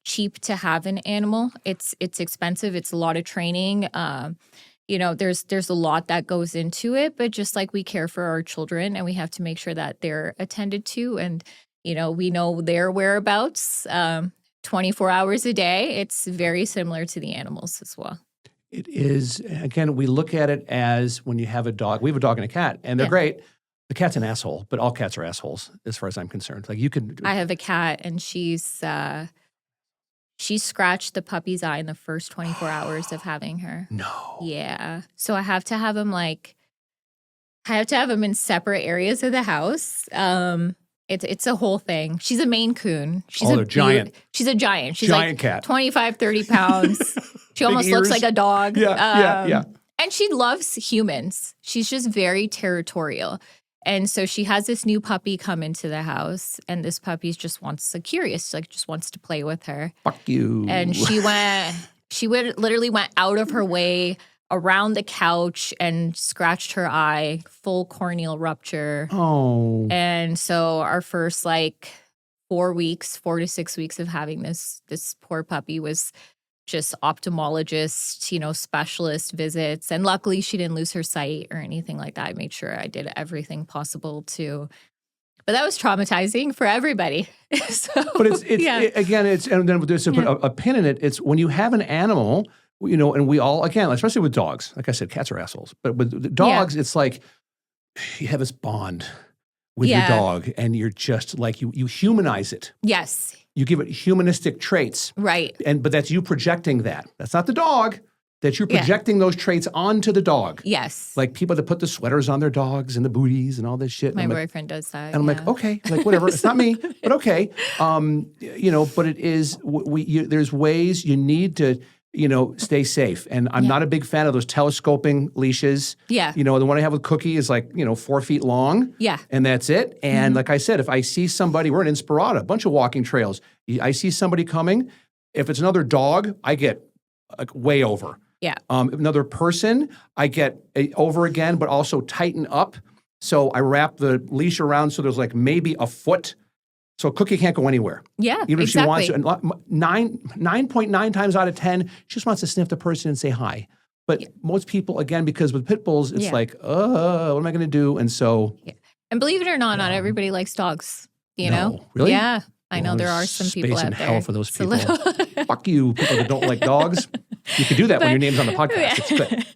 B: cheap to have an animal. It's expensive. It's a lot of training. There's a lot that goes into it, but just like we care for our children and we have to make sure that they're attended to and, we know their whereabouts. 24 hours a day, it's very similar to the animals as well.
A: It is. Again, we look at it as when you have a dog. We have a dog and a cat, and they're great. The cat's an asshole, but all cats are assholes as far as I'm concerned.
B: I have a cat, and she scratched the puppy's eye in the first 24 hours of having her.
A: No.
B: Yeah. So I have to have him in separate areas of the house. It's a whole thing. She's a Maine Coon. She's
A: a giant.
B: She's a giant. She's
A: giant cat.
B: 25, 30 pounds. She almost looks like a dog.
A: Yeah.
B: And she loves humans. She's just very territorial. And so she has this new puppy come into the house, and this puppy just wants to play with her.
A: Fuck you.
B: And she literally went out of her way around the couch and scratched her eye, full corneal rupture.
A: Oh.
B: And so our first 4 to 6 weeks of having this poor puppy was just ophthalmologist, specialist visits. And luckily she didn't lose her sight or anything like that. I made sure I did everything possible but that was traumatizing for everybody.
A: But and then just to put a pin in it, it's when you have an animal, and we all, again, especially with dogs, like I said, cats are assholes. But with dogs, it's you have this bond with your dog, and you're just you humanize it.
B: Yes.
A: You give it humanistic traits.
B: Right.
A: But that's you projecting that. That's not the dog. That you're projecting those traits onto the dog.
B: Yes.
A: Like people that put the sweaters on their dogs and the booties and all this shit.
B: My boyfriend does that.
A: And I'm like, okay, whatever. It's not me, but okay. But it is, there's ways you need to, stay safe. And I'm not a big fan of those telescoping leashes.
B: Yeah.
A: The one I have with Cookie is 4 feet long.
B: Yeah.
A: And that's it. And like I said, if I see somebody, we're in Inspirata, a bunch of walking trails. I see somebody coming. If it's another dog, I get way over.
B: Yeah.
A: Another person, I get over again, but also tighten up. So I wrap the leash around so there's maybe a foot. So Cookie can't go anywhere.
B: Yeah,
A: even if she wants to. And 9.9 times out of 10, she just wants to sniff the person and say hi. But most people, again, because with pit bulls, it's what am I going to do? And so.
B: Yeah. And believe it or not not everybody likes dogs.
A: No, really?
B: Yeah. I know there are some people out there.
A: Space and hell for those people. Fuck you, people that don't like dogs. You can do that when your name's on the podcast. It's good.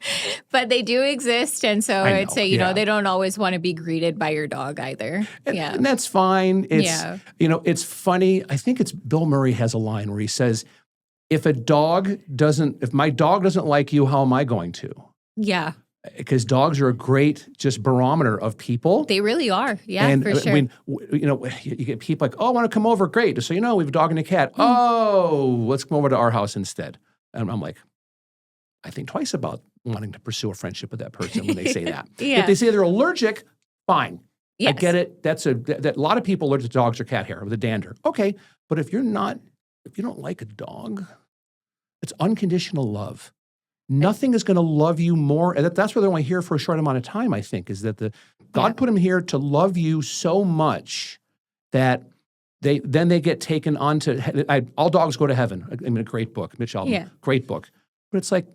B: But they do exist. And so I'd say, they don't always want to be greased by your dog either.
A: And that's fine. It's, it's funny. I think it's Bill Murray has a line where he says, if my dog doesn't like you, how am I going to?
B: Yeah.
A: Because dogs are a great just barometer of people.
B: They really are. Yeah,
A: and
B: for sure.
A: You get people I want to come over. Great. Just so you know, we have a dog and a cat. Oh, let's come over to our house instead. And I'm like, I think twice about wanting to pursue a friendship with that person when they say that. If they say they're allergic, fine. Yes. I get it. That a lot of people are allergic to dogs or cat hair with a dander. Okay. But if you don't like a dog, it's unconditional love. Nothing is going to love you more. And that's what they're only here for a short amount of time, I think, is that God put them here to love you so much that they get taken onto, All Dogs Go to Heaven. I mean, a great book, Mitch Albom, great book. But it's like,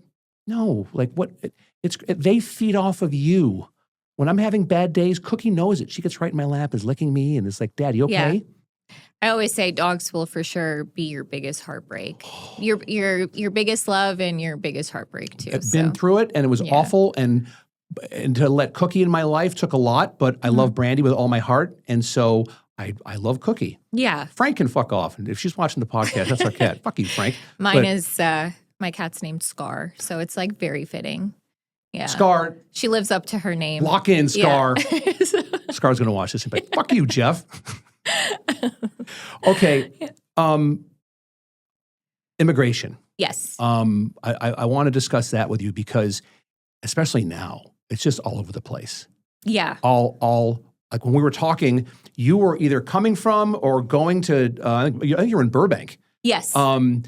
A: no, like what, they feed off of you. When I'm having bad days, Cookie knows it. She gets right in my lap, is licking me, and it's like, Dad, you okay?
B: Yeah. I always say dogs will for sure be your biggest heartbreak. Your biggest love and your biggest heartbreak too.
A: I've been through it, and it was awful, and to let Cookie in my life took a lot, but I love Brandy with all my heart, and so I love Cookie.
B: Yeah.
A: Frank can fuck off. And if she's watching the podcast, that's our cat. Fuck you, Frank.
B: Mine is, my cat's named Scar, so it's like very fitting. Yeah.
A: Scar.
B: She lives up to her name.
A: Lock in, Scar. Yeah. Scar's going to watch this and be like, fuck you, Jeff. Okay. Immigration.
B: Yes.
A: I want to discuss that with you because, especially now, it's just all over the place.
B: Yeah.
A: All like when we were talking, you were either coming from or going to, I think you were in Burbank.
B: Yes.
A: For an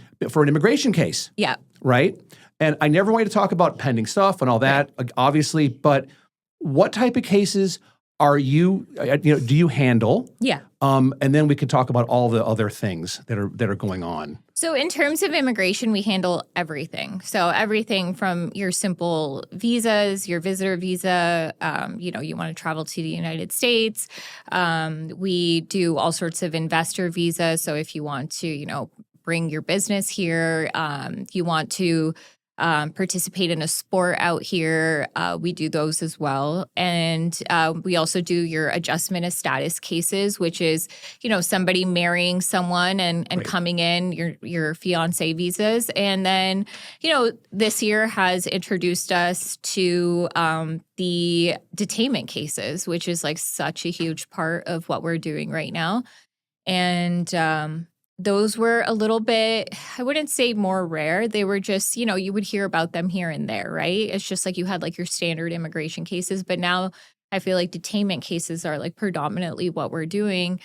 A: immigration case.
B: Yeah.
A: Right? And I never want you to talk about pending stuff and all that, obviously, but what type of cases are you do you handle?
B: Yeah.
A: And then we could talk about all the other things that are going on.
B: So in terms of immigration, we handle everything. So everything from your simple visas, your visitor visa, you want to travel to the United States. We do all sorts of investor visas. So if you want to, bring your business here, you want to participate in a sport out here, we do those as well. And we also do your adjustment of status cases, which is, somebody marrying someone and coming in, your fiancé visas. And then, this year has introduced us to the detainment cases, which is like such a huge part of what we're doing right now. And those were a little bit, I wouldn't say more rare. They were just, you would hear about them here and there, right? It's just like you had like your standard immigration cases. But now I feel like detainment cases are like predominantly what we're doing,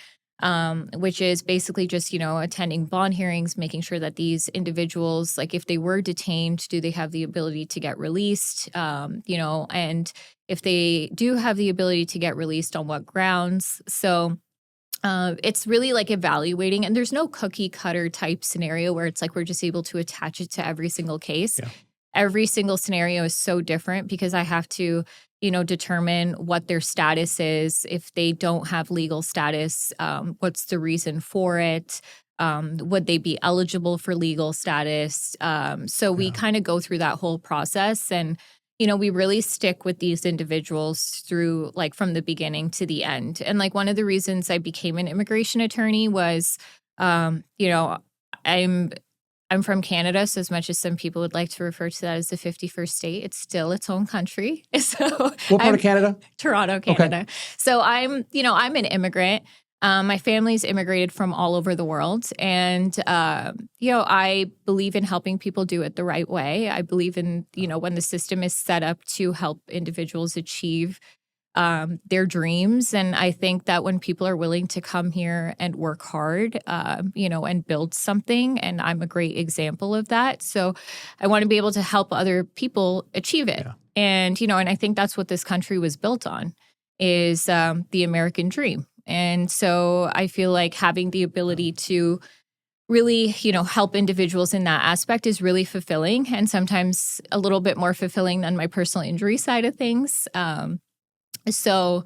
B: which is basically just, attending bond hearings, making sure that these individuals, like if they were detained, do they have the ability to get released? And if they do have the ability to get released, on what grounds? So it's really like evaluating, and there's no cookie cutter type scenario where it's like we're just able to attach it to every single case. Yeah. Every single scenario is so different because I have to, determine what their status is. If they don't have legal status, what's the reason for it? Would they be eligible for legal status? So we kind of go through that whole process, and we really stick with these individuals through like from the beginning to the end. And like one of the reasons I became an immigration attorney was, I'm from Canada. So as much as some people would like to refer to that as the 51st state, it's still its own country. So
A: what part of Canada?
B: Toronto, Canada.
A: Okay.
B: So I'm an immigrant. My family's immigrated from all over the world. And, I believe in helping people do it the right way. I believe in, when the system is set up to help individuals achieve their dreams. And I think that when people are willing to come here and work hard, and build something, and I'm a great example of that. So I want to be able to help other people achieve it. Yeah. And, and I think that's what this country was built on, is the American dream. And so I feel like having the ability to really, help individuals in that aspect is really fulfilling, and sometimes a little bit more fulfilling than my personal injury side of things. So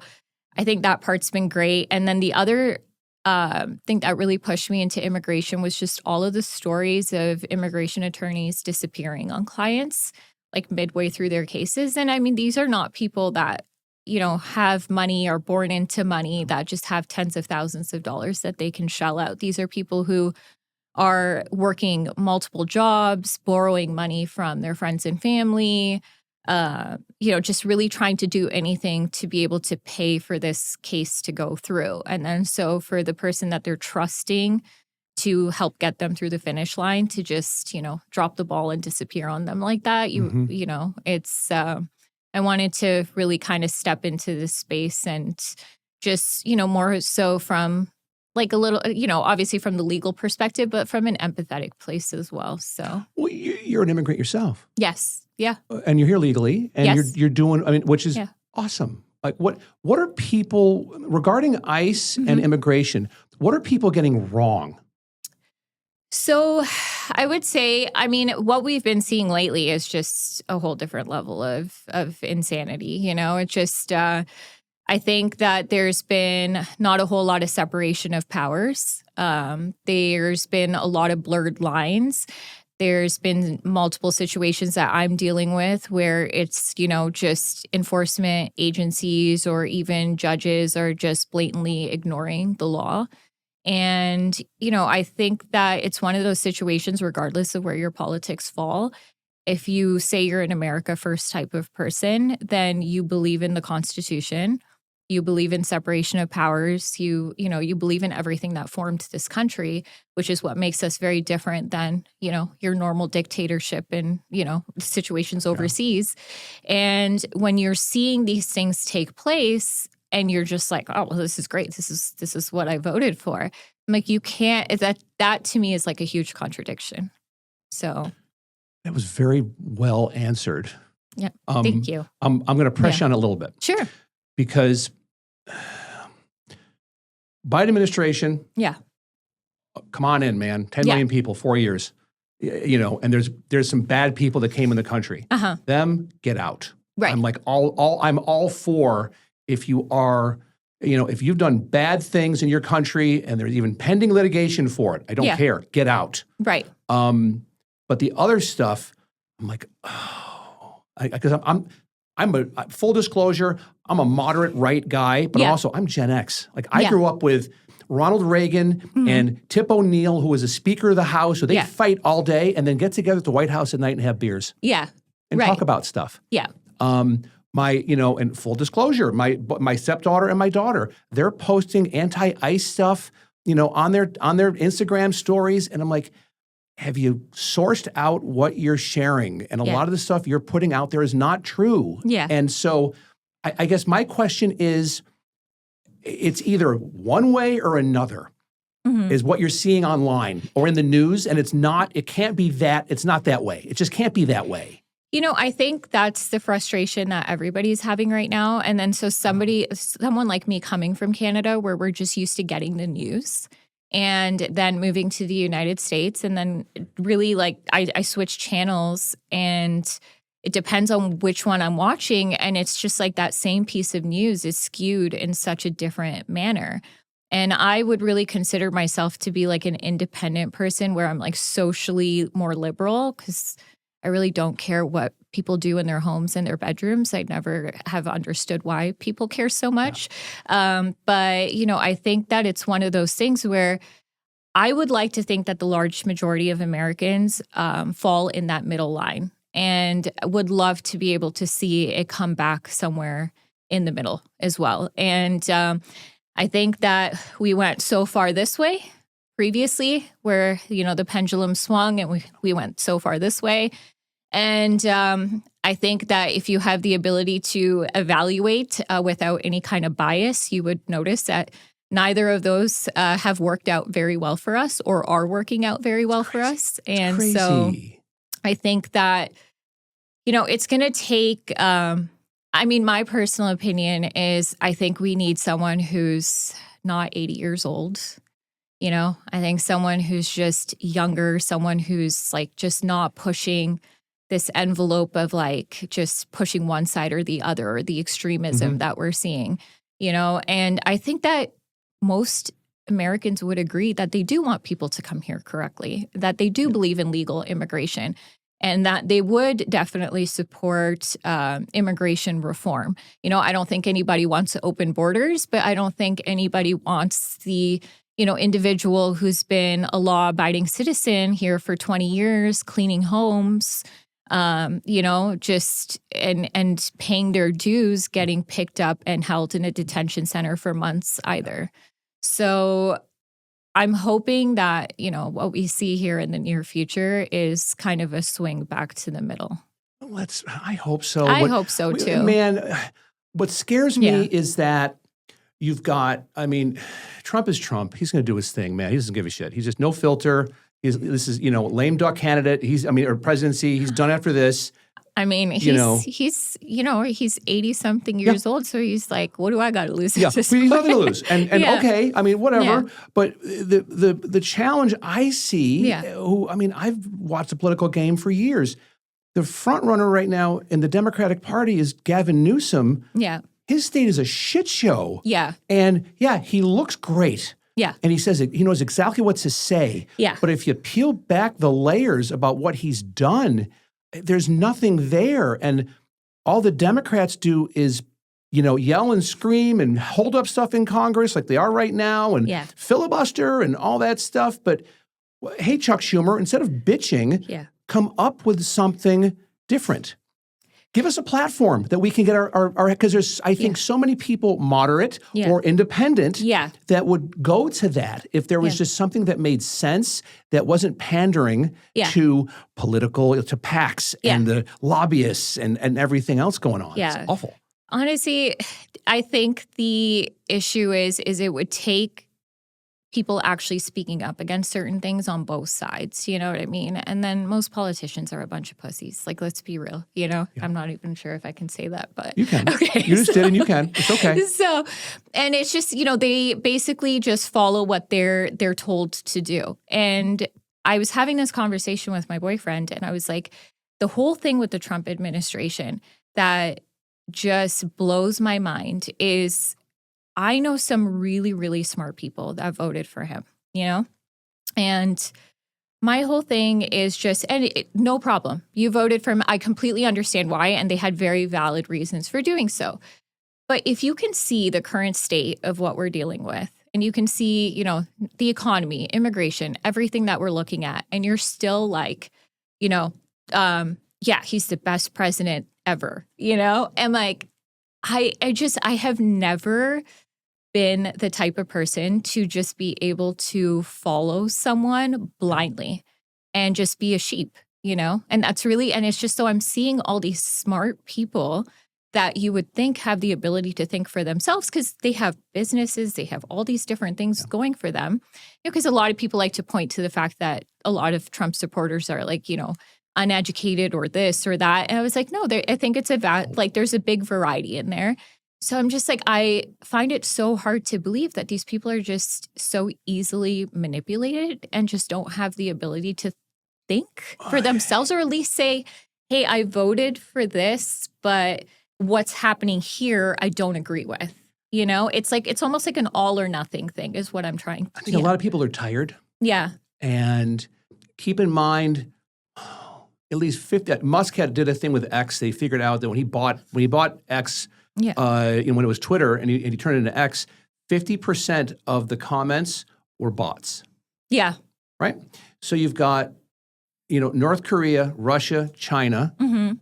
B: I think that part's been great. And then the other thing that really pushed me into immigration was just all of the stories of immigration attorneys disappearing on clients, like midway through their cases. And I mean, these are not people that have money or born into money, that just have tens of thousands of dollars that they can shell out. These are people who are working multiple jobs, borrowing money from their friends and family, just really trying to do anything to be able to pay for this case to go through. And then so for the person that they're trusting to help get them through the finish line to just, drop the ball and disappear on them like that, it's... I wanted to really kind of step into this space and just, more so from like a little, obviously from the legal perspective, but from an empathetic place as well. So,
A: well, you're an immigrant yourself.
B: Yes. Yeah.
A: And you're here legally, and
B: yes.
A: you're doing, which is awesome. Like what are people regarding ICE and immigration? What are people getting wrong?
B: So I would say, I mean, what we've been seeing lately is just a whole different level of insanity. You know, it's just, I think that there's been not a whole lot of separation of powers. There's been a lot of blurred lines. There's been multiple situations that I'm dealing with where it's, you know, just enforcement agencies or even judges are just blatantly ignoring the law. And, you know, I think that it's one of those situations, regardless of where your politics fall. If you say you're an America First type of person, then you believe in the Constitution. You believe in separation of powers. You believe in everything that formed this country, which is what makes us very different than, you know, your normal dictatorship and, you know, situations overseas. And when you're seeing these things take place and you're just like, oh, well, this is great. This is what I voted for. I'm like, you can't, that to me is like a huge contradiction. So.
A: That was very well answered.
B: Yeah. Thank you.
A: I'm going to press you on it a little bit.
B: Sure.
A: Because Biden administration, come on in, man. 10 million people, 4 years, you know, and there's some bad people that came in the country. Them, get out.
B: Right.
A: I'm like I'm all for if you are, you know, if you've done bad things in your country and there's even pending litigation for it, I don't care. Get out.
B: Right.
A: But the other stuff, I'm like, oh, because I'm a full disclosure, I'm a moderate right guy, but also I'm Gen X. Like I grew up with Ronald Reagan and Tip O'Neill, who was a Speaker of the House. So they fight all day and then get together at the White House at night and have beers.
B: Yeah.
A: And talk about stuff.
B: Yeah.
A: My, you know, and full disclosure, my stepdaughter and my daughter, they're posting anti-ICE stuff, you know, on their Instagram stories. And I'm like, have you sourced out what you're sharing? And a lot of the stuff you're putting out there is not true.
B: Yeah.
A: And so I guess my question is, it's either one way or another is what you're seeing online or in the news. And it can't be that, it's not that way. It just can't be that way.
B: You know, I think that's the frustration that everybody's having right now. And then so someone like me coming from Canada where we're just used to getting the news and then moving to the United States and then really like I switch channels and it depends on which one I'm watching. And it's just like that same piece of news is skewed in such a different manner. And I would really consider myself to be like an independent person where I'm like socially more liberal because I really don't care what people do in their homes and their bedrooms. I never have understood why people care so much. But, you know, I think that it's one of those things where I would like to think that the large majority of Americans fall in that middle line and would love to be able to see it come back somewhere in the middle as well. And I think that we went so far this way previously where, you know, the pendulum swung and we went so far this way. And I think that if you have the ability to evaluate without any kind of bias, you would notice that neither of those have worked out very well for us or are working out very well for us. And so I think that, you know, it's going to take, I mean, my personal opinion is I think we need someone who's not 80 years old. You know, I think someone who's just younger, someone who's like just not pushing this envelope of like just pushing one side or the other or the extremism that we're seeing, you know, and I think that most Americans would agree that they do want people to come here correctly, that they do believe in legal immigration and that they would definitely support immigration reform. You know, I don't think anybody wants to open borders, but I don't think anybody wants the individual who's been a law-abiding citizen here for 20 years, cleaning homes, just and paying their dues, getting picked up and held in a detention center for months either. So I'm hoping that, what we see here in the near future is kind of a swing back to the middle.
A: I hope so.
B: I hope so too.
A: Man, what scares me is that you've got, Trump is Trump. He's going to do his thing, man. He doesn't give a shit. He's just no filter. This is, lame duck candidate. Or presidency. He's done after this.
B: I mean, he's 80 something years old. So he's like, what do I got to lose?
A: Yeah, he's nothing to lose. And okay, I mean, whatever. Yeah. But the challenge I see, I've watched the political game for years. The front runner right now in the Democratic Party is Gavin Newsom.
B: Yeah.
A: His state is a shit show.
B: Yeah.
A: And he looks great.
B: Yeah.
A: And he says he knows exactly what to say.
B: Yeah.
A: But if you peel back the layers about what he's done, there's nothing there. And all the Democrats do is, yell and scream and hold up stuff in Congress like they are right now and filibuster and all that stuff. But hey, Chuck Schumer, instead of bitching, come up with something different. Give us a platform that we can get our because there's, I think, so many people, moderate or independent, that would go to that if there was just something that made sense, that wasn't pandering to to PACs and the lobbyists and everything else going on.
B: Yeah.
A: It's awful.
B: Honestly, I think the issue is it would take people actually speaking up against certain things on both sides, you know what I mean? And then most politicians are a bunch of pussies. Like, let's be real, I'm not even sure if I can say that, but
A: you can.
B: Okay,
A: you just did and you can. It's okay.
B: So, and it's just, they basically just follow what they're told to do. And I was having this conversation with my boyfriend, and I was like, the whole thing with the Trump administration that just blows my mind is I know some really, really smart people that voted for him, And my whole thing is just, no problem. You voted for him. I completely understand why, and they had very valid reasons for doing so. But if you can see the current state of what we're dealing with, and you can see, the economy, immigration, everything that we're looking at, and you're still like, he's the best president ever, And like, I have never been the type of person to just be able to follow someone blindly and just be a sheep, and that's really, and it's just so I'm seeing all these smart people that you would think have the ability to think for themselves because they have businesses, they have all these different things going for them. Because a lot of people like to point to the fact that a lot of Trump supporters are like, uneducated or this or that. And I was like, no, I think it's there's a big variety in there. So I'm just like, I find it so hard to believe that these people are just so easily manipulated and just don't have the ability to think for themselves, or at least say, hey, I voted for this, but what's happening here, I don't agree with. It's like, it's almost like an all or nothing thing is what I'm trying.
A: I think a lot of people are tired.
B: Yeah.
A: And keep in mind, at least 50, Musk did a thing with X. They figured out that when he bought X, when it was Twitter and he turned it into X, 50% of the comments were bots.
B: Yeah.
A: Right? So you've got, North Korea, Russia, China,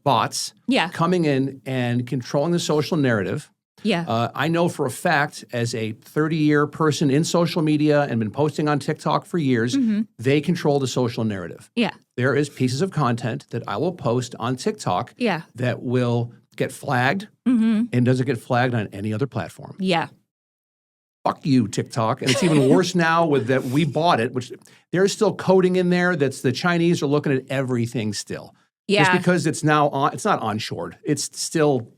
A: bots coming in and controlling the social narrative.
B: Yeah.
A: I know for a fact, as a 30-year person in social media and been posting on TikTok for years, they control the social narrative.
B: Yeah.
A: There is pieces of content that I will post on TikTok that will get flagged and doesn't get flagged on any other platform.
B: Yeah.
A: Fuck you, TikTok. And it's even worse now with that we bought it, which there's still coding in there that's the Chinese are looking at everything still.
B: Yeah.
A: Just because it's now it's not onshored. It's still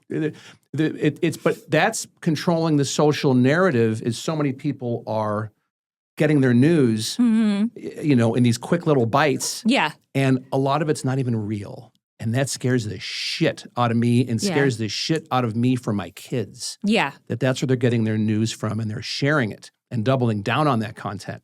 A: but that's controlling the social narrative is so many people are getting their news, in these quick little bites.
B: Yeah.
A: And a lot of it's not even real. And that scares the shit out of me and scares the shit out of me for my kids.
B: Yeah.
A: That's where they're getting their news from and they're sharing it and doubling down on that content.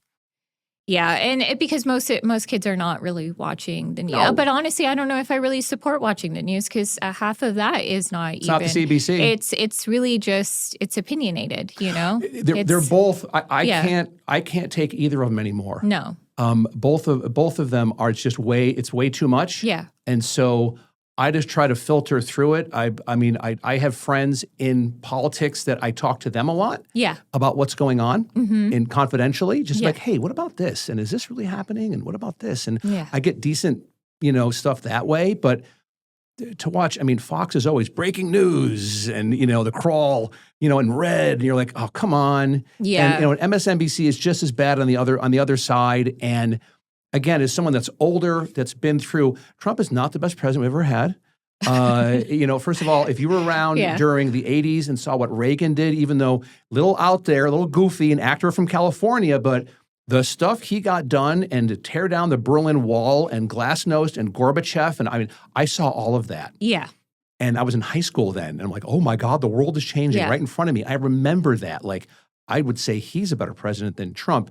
B: Yeah, and because most kids are not really watching the news.
A: No.
B: But honestly, I don't know if I really support watching the news because half of that is not
A: it's even. It's not the CBC.
B: It's really just, it's opinionated,
A: They're both, I can't take either of them anymore.
B: No.
A: Both of them are just it's way too much.
B: Yeah.
A: And so I just try to filter through it. I have friends in politics that I talk to them a lot about what's going on and confidentially, just like, hey, what about this? And is this really happening? And what about this? And I get decent, stuff that way. But to watch, Fox is always breaking news and, the crawl, in red. And you're like, oh, come on.
B: Yeah.
A: And, MSNBC is just as bad on the other side. And again, as someone that's older, that's been through, Trump is not the best president we've ever had. First of all, if you were around
B: Yeah.
A: during the 80s and saw what Reagan did, even though little out there, a little goofy, an actor from California, but the stuff he got done and to tear down the Berlin Wall and Glasnost and Gorbachev, and I mean, I saw all of that.
B: Yeah.
A: And I was in high school then, and I'm like, oh my God, the world is changing right in front of me. I remember that. Like, I would say he's a better president than Trump.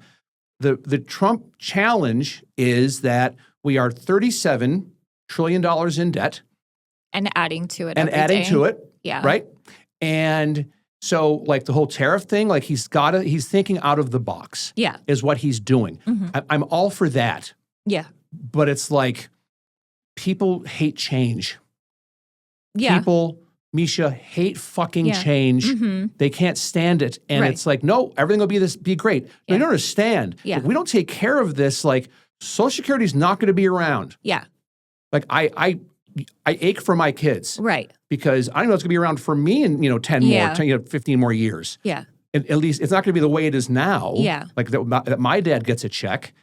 A: The Trump challenge is that we are $37 trillion in debt.
B: And adding to it
A: And
B: every
A: adding
B: day.
A: to it.
B: Yeah.
A: Right? And so, like, the whole tariff thing, like, he's thinking out of the box.
B: Yeah.
A: Is what he's doing. I'm all for that.
B: Yeah.
A: But it's like, people hate change.
B: Yeah.
A: People, Meesha, hate fucking change. They can't stand it. And it's like, no, everything will be great. No, you don't understand.
B: Yeah.
A: If we don't take care of this, like, Social Security is not going to be around.
B: Yeah.
A: Like, I ache for my kids.
B: Right.
A: Because I know it's going to be around for me in, 15 more years.
B: Yeah.
A: At least it's not going to be the way it is now.
B: Yeah.
A: Like that my dad gets a check.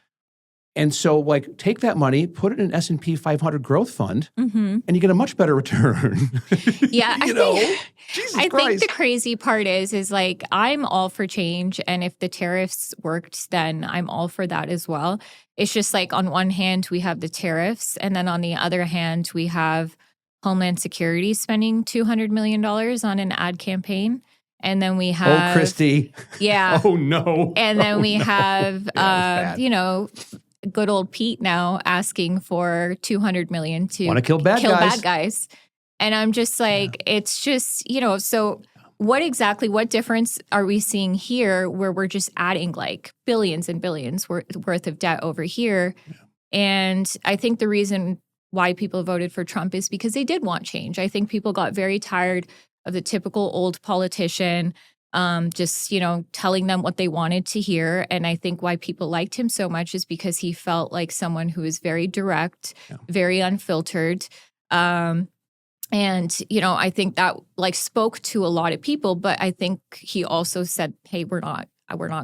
A: And so, like, take that money, put it in an S&P 500 growth fund, and you get a much better return.
B: Yeah.
A: Jesus
B: I
A: Christ.
B: think the crazy part is like, I'm all for change. And if the tariffs worked, then I'm all for that as well. It's just like, on one hand, we have the tariffs. And then on the other hand, we have Homeland Security spending $200 million on an ad campaign. And then we have...
A: Oh, Christy.
B: Yeah.
A: Oh, no.
B: And then we have,
A: bad.
B: good old Pete now asking for $200 million to
A: Want to kill bad
B: guys. And I'm just like, it's just, so what difference are we seeing here where we're just adding like billions and billions worth of debt over here? Yeah. And I think the reason why people voted for Trump is because they did want change. I think people got very tired of the typical old politician just, telling them what they wanted to hear. And I think why people liked him so much is because he felt like someone who is very direct, very unfiltered. And, I think that like spoke to a lot of people, but I think he also said, hey, we're not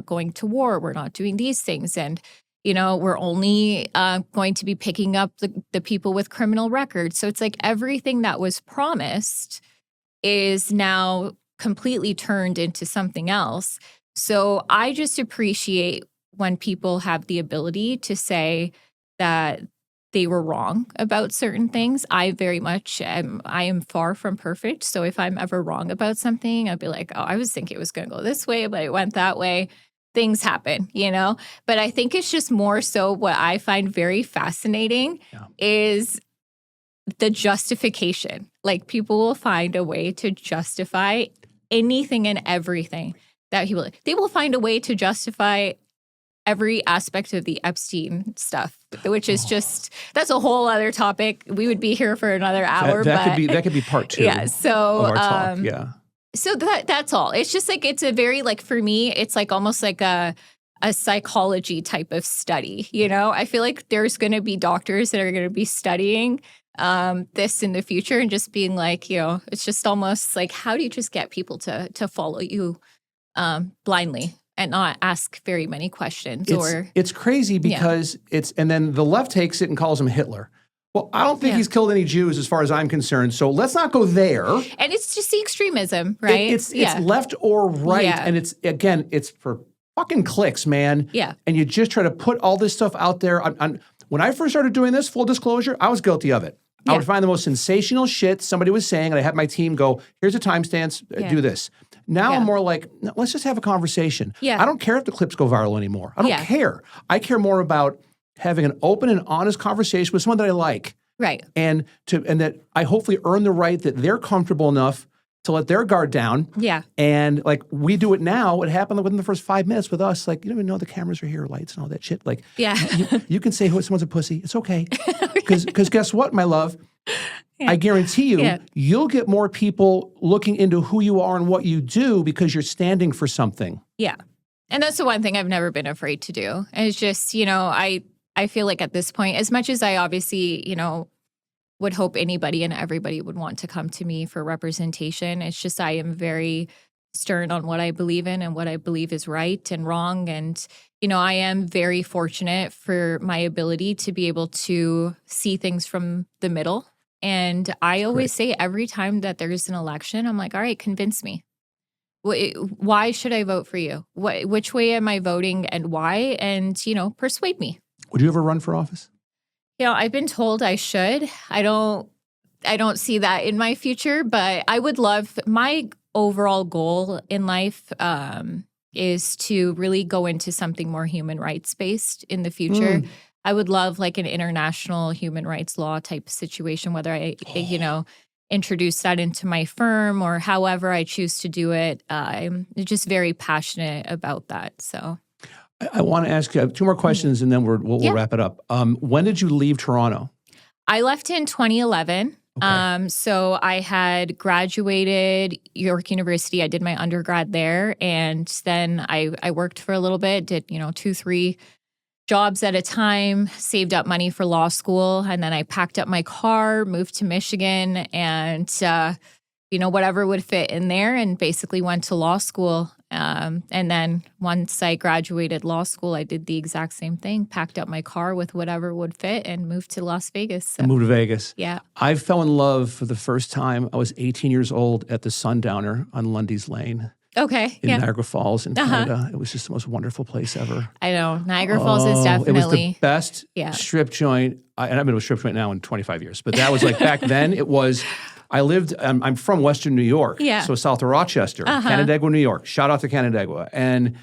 B: going to war. We're not doing these things. And, we're only going to be picking up the people with criminal records. So it's like everything that was promised is now completely turned into something else. So I just appreciate when people have the ability to say that they were wrong about certain things. I very much I am far from perfect. So if I'm ever wrong about something, I'd be like, oh, I was thinking it was going to go this way, but it went that way. Things happen, But I think it's just more so what I find very fascinating is the justification. Like, people will find a way to justify anything and everything that they will find a way to justify every aspect of the Epstein stuff, which is just, that's a whole other topic. We would be here for another hour.
A: That could be part 2
B: so,
A: of our talk. Yeah.
B: So that's all. It's just like, it's a very, like, for me, it's like almost like a psychology type of study, I feel like there's going to be doctors that are going to be studying this in the future and just being like, it's just almost like, how do you just get people to follow you blindly and not ask very many questions?
A: It's crazy because and then the left takes it and calls him Hitler. Well, I don't think he's killed any Jews as far as I'm concerned. So let's not go there.
B: And it's just the extremism, right?
A: It's left or right. Yeah. And it's for fucking clicks, man.
B: Yeah.
A: And you just try to put all this stuff out there. When I first started doing this, full disclosure, I was guilty of it. I would find the most sensational shit somebody was saying, and I had my team go, here's a timestamp, do this. Now I'm more like, no, let's just have a conversation.
B: Yeah.
A: I don't care if the clips go viral anymore. I don't care. I care more about having an open and honest conversation with someone that I like.
B: Right.
A: And that I hopefully earn the right that they're comfortable enough to let their guard down.
B: Yeah.
A: And like we do it now, it happened within the first 5 minutes with us. Like, you don't even know the cameras are here, lights and all that shit. Like, you can say someone's a pussy. It's okay. Because guess what, my love? I guarantee you, you'll get more people looking into who you are and what you do because you're standing for something.
B: Yeah. And that's the one thing I've never been afraid to do. And it's just, I feel like at this point, as much as I obviously, would hope anybody and everybody would want to come to me for representation, it's just I am very stern on what I believe in and what I believe is right and wrong. And, I am very fortunate for my ability to be able to see things from the middle And I always say every time that there's an election, I'm like, all right, convince me. Why should I vote for you? Which way am I voting and why? And, persuade me.
A: Would you ever run for office?
B: I've been told I should. I don't see that in my future, but I would love, my overall goal in life is to really go into something more human rights based in the future. I would love like an international human rights law type situation, whether I, introduce that into my firm or however I choose to do it. I'm just very passionate about that. So
A: I want to ask you 2 more questions and then we'll wrap it up. When did you leave Toronto?
B: I left in 2011.
A: Okay.
B: So I had graduated York University. I did my undergrad there. And then I worked for a little bit, did, 2-3 jobs at a time, saved up money for law school. And then I packed up my car, moved to Michigan and, whatever would fit in there and basically went to law school. And then once I graduated law school, I did the exact same thing, packed up my car with whatever would fit and moved to Las Vegas. So,
A: Moved to Vegas.
B: Yeah.
A: I fell in love for the first time. I was 18 years old at the Sundowner on Lundy's Lane.
B: Okay.
A: In Niagara Falls in Canada. It was just the most wonderful place ever.
B: I know. Niagara Falls is definitely.
A: It was the best strip joint. And I've been to a strip joint now in 25 years. But that was like back then it was, I'm from Western New York.
B: Yeah.
A: So south of Rochester, Canandaigua, New York. Shout out to Canandaigua. And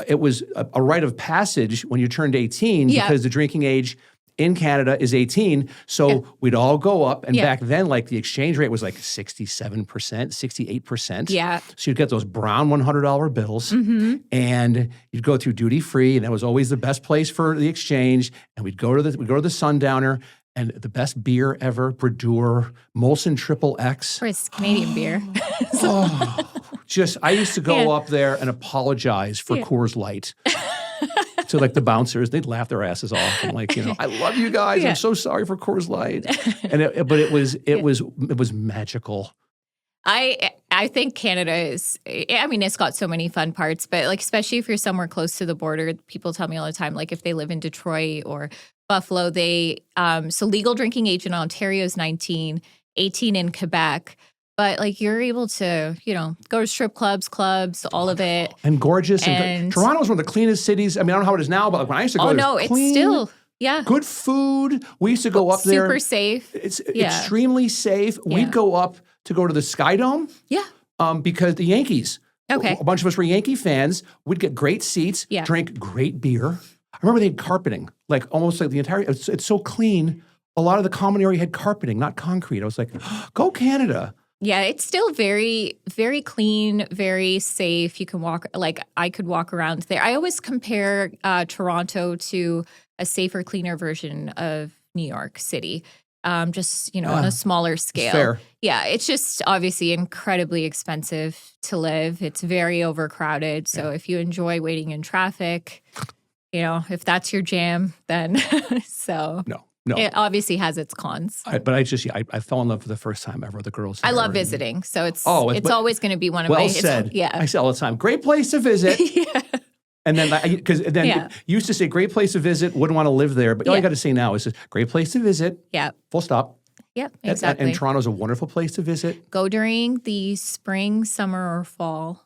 A: it was a rite of passage when you turned 18 because the drinking age in Canada is 18. So we'd all go up. And back then, like the exchange rate was like 67%, 68%.
B: Yeah.
A: So you'd get those brown $100 bills and you'd go through duty free. And that was always the best place for the exchange. And we'd go to the Sundowner and the best beer ever, Bradeur, Molson Triple X.
B: Of course, Canadian beer.
A: I used to go up there and apologize for Coors Light. To like the bouncers, they'd laugh their asses off. I'm like, I love you guys. I'm so sorry for Coors Light. And it was magical.
B: I think Canada is, it's got so many fun parts, but like, especially if you're somewhere close to the border, people tell me all the time, like if they live in Detroit or Buffalo, so legal drinking age in Ontario is 19, 18 in Quebec. But like you're able to, go to strip clubs, all of it.
A: And gorgeous. And Toronto is one of the cleanest cities. I mean, I don't know how it is now, but like when I used to go,
B: it's still,
A: good food. We used to go up there.
B: Super safe.
A: It's extremely safe.
B: Yeah.
A: We'd go up to go to the Sky Dome.
B: Yeah.
A: Because the Yankees.
B: Okay.
A: A bunch of us were Yankee fans. We'd get great seats, drink great beer. I remember they had carpeting, like almost like the entire, it's so clean. A lot of the common area had carpeting, not concrete. I was like, go Canada.
B: Yeah, it's still very, very clean, very safe. You can walk, like I could walk around there. I always compare Toronto to a safer, cleaner version of New York City, on a smaller scale.
A: Fair.
B: Yeah, it's just obviously incredibly expensive to live. It's very overcrowded. So if you enjoy waiting in traffic, if that's your jam, then No. It obviously has its cons.
A: I fell in love for the first time ever with the girls.
B: I love visiting, so it's always going to be one of my.
A: Well said. I say all the time, great place to visit. And then you used to say great place to visit, wouldn't want to live there, but all you got to say now is great place to visit. Yeah. Full stop.
B: Yep, exactly.
A: And Toronto's a wonderful place to visit.
B: Go during the spring, summer, or fall.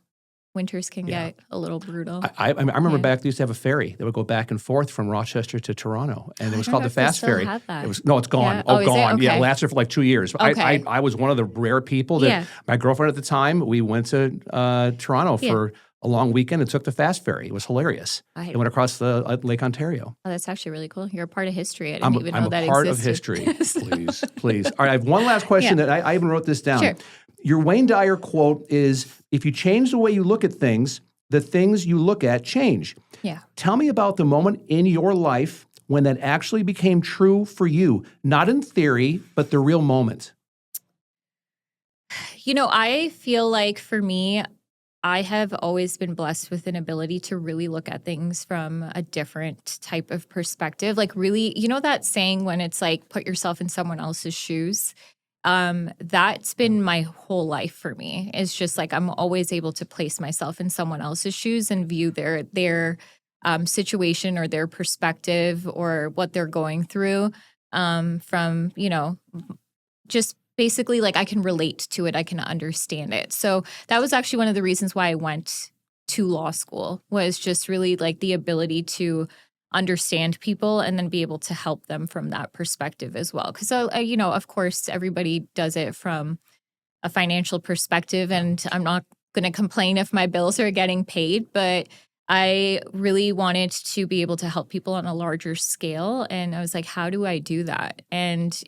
B: Winters can get a little brutal.
A: I remember back, they used to have a ferry that would go back and forth from Rochester to Toronto. And it was called the Fast Ferry. It's gone.
B: Yeah.
A: Oh, gone.
B: Okay.
A: Yeah, it lasted for like 2 years.
B: Okay.
A: I was one of the rare people that my girlfriend at the time, we went to Toronto for a long weekend and took the Fast Ferry. It was hilarious. It went across the Lake Ontario.
B: Oh, that's actually really cool. You're a part of history. I didn't even know that existed.
A: I'm a part of history. Please. All right, I have one last question that I even wrote this down.
B: Sure.
A: Your Wayne Dyer quote is, if you change the way you look at things, the things you look at change.
B: Yeah.
A: Tell me about the moment in your life when that actually became true for you, not in theory, but the real moment.
B: I feel like for me, I have always been blessed with an ability to really look at things from a different type of perspective. Like really, that saying when it's like, put yourself in someone else's shoes. That's been my whole life for me. It's just like I'm always able to place myself in someone else's shoes and view their situation or their perspective or what they're going through from just basically like I can relate to it. I can understand it. So that was actually one of the reasons why I went to law school, was just really like the ability to understand people and then be able to help them from that perspective as well. Because, of course, everybody does it from a financial perspective, and I'm not going to complain if my bills are getting paid, but I really wanted to be able to help people on a larger scale. And I was like, how do I do that? And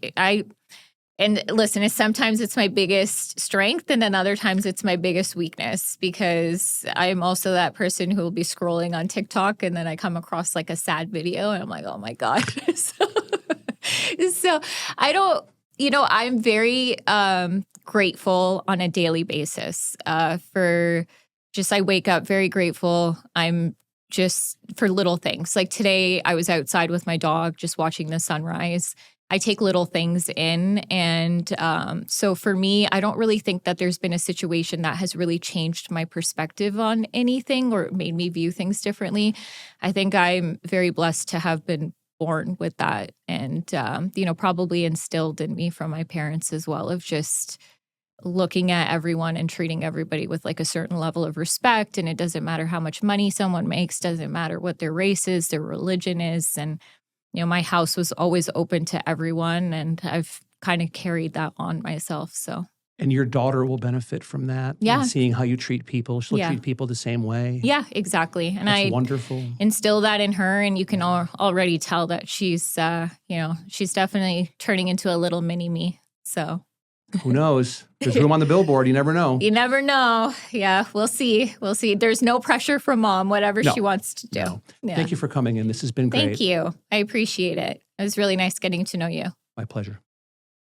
B: listen, sometimes it's my biggest strength, and then other times it's my biggest weakness, because I'm also that person who will be scrolling on TikTok and then I come across like a sad video and I'm like, oh my God. So I don't, I'm very grateful on a daily basis for just, I wake up very grateful. I'm just for little things. Like today I was outside with my dog just watching the sunrise. I take little things in. And so for me, I don't really think that there's been a situation that has really changed my perspective on anything or made me view things differently. I think I'm very blessed to have been born with that, and, probably instilled in me from my parents as well, of just looking at everyone and treating everybody with like a certain level of respect. And it doesn't matter how much money someone makes, doesn't matter what their race is, their religion is. And my house was always open to everyone, and I've kind of carried that on myself. So,
A: and your daughter will benefit from that.
B: Yeah.
A: And seeing how you treat people. She'll treat people the same way.
B: Yeah, exactly. And
A: That's wonderful.
B: Instill that in her, and you can already tell that she's, she's definitely turning into a little mini me. So.
A: Who knows? There's room on the billboard. You never know.
B: You never know. Yeah, we'll see. We'll see. There's no pressure from mom, whatever she wants to do.
A: No.
B: Yeah.
A: Thank you for coming in. This has been great.
B: Thank you. I appreciate it. It was really nice getting to know you.
A: My pleasure.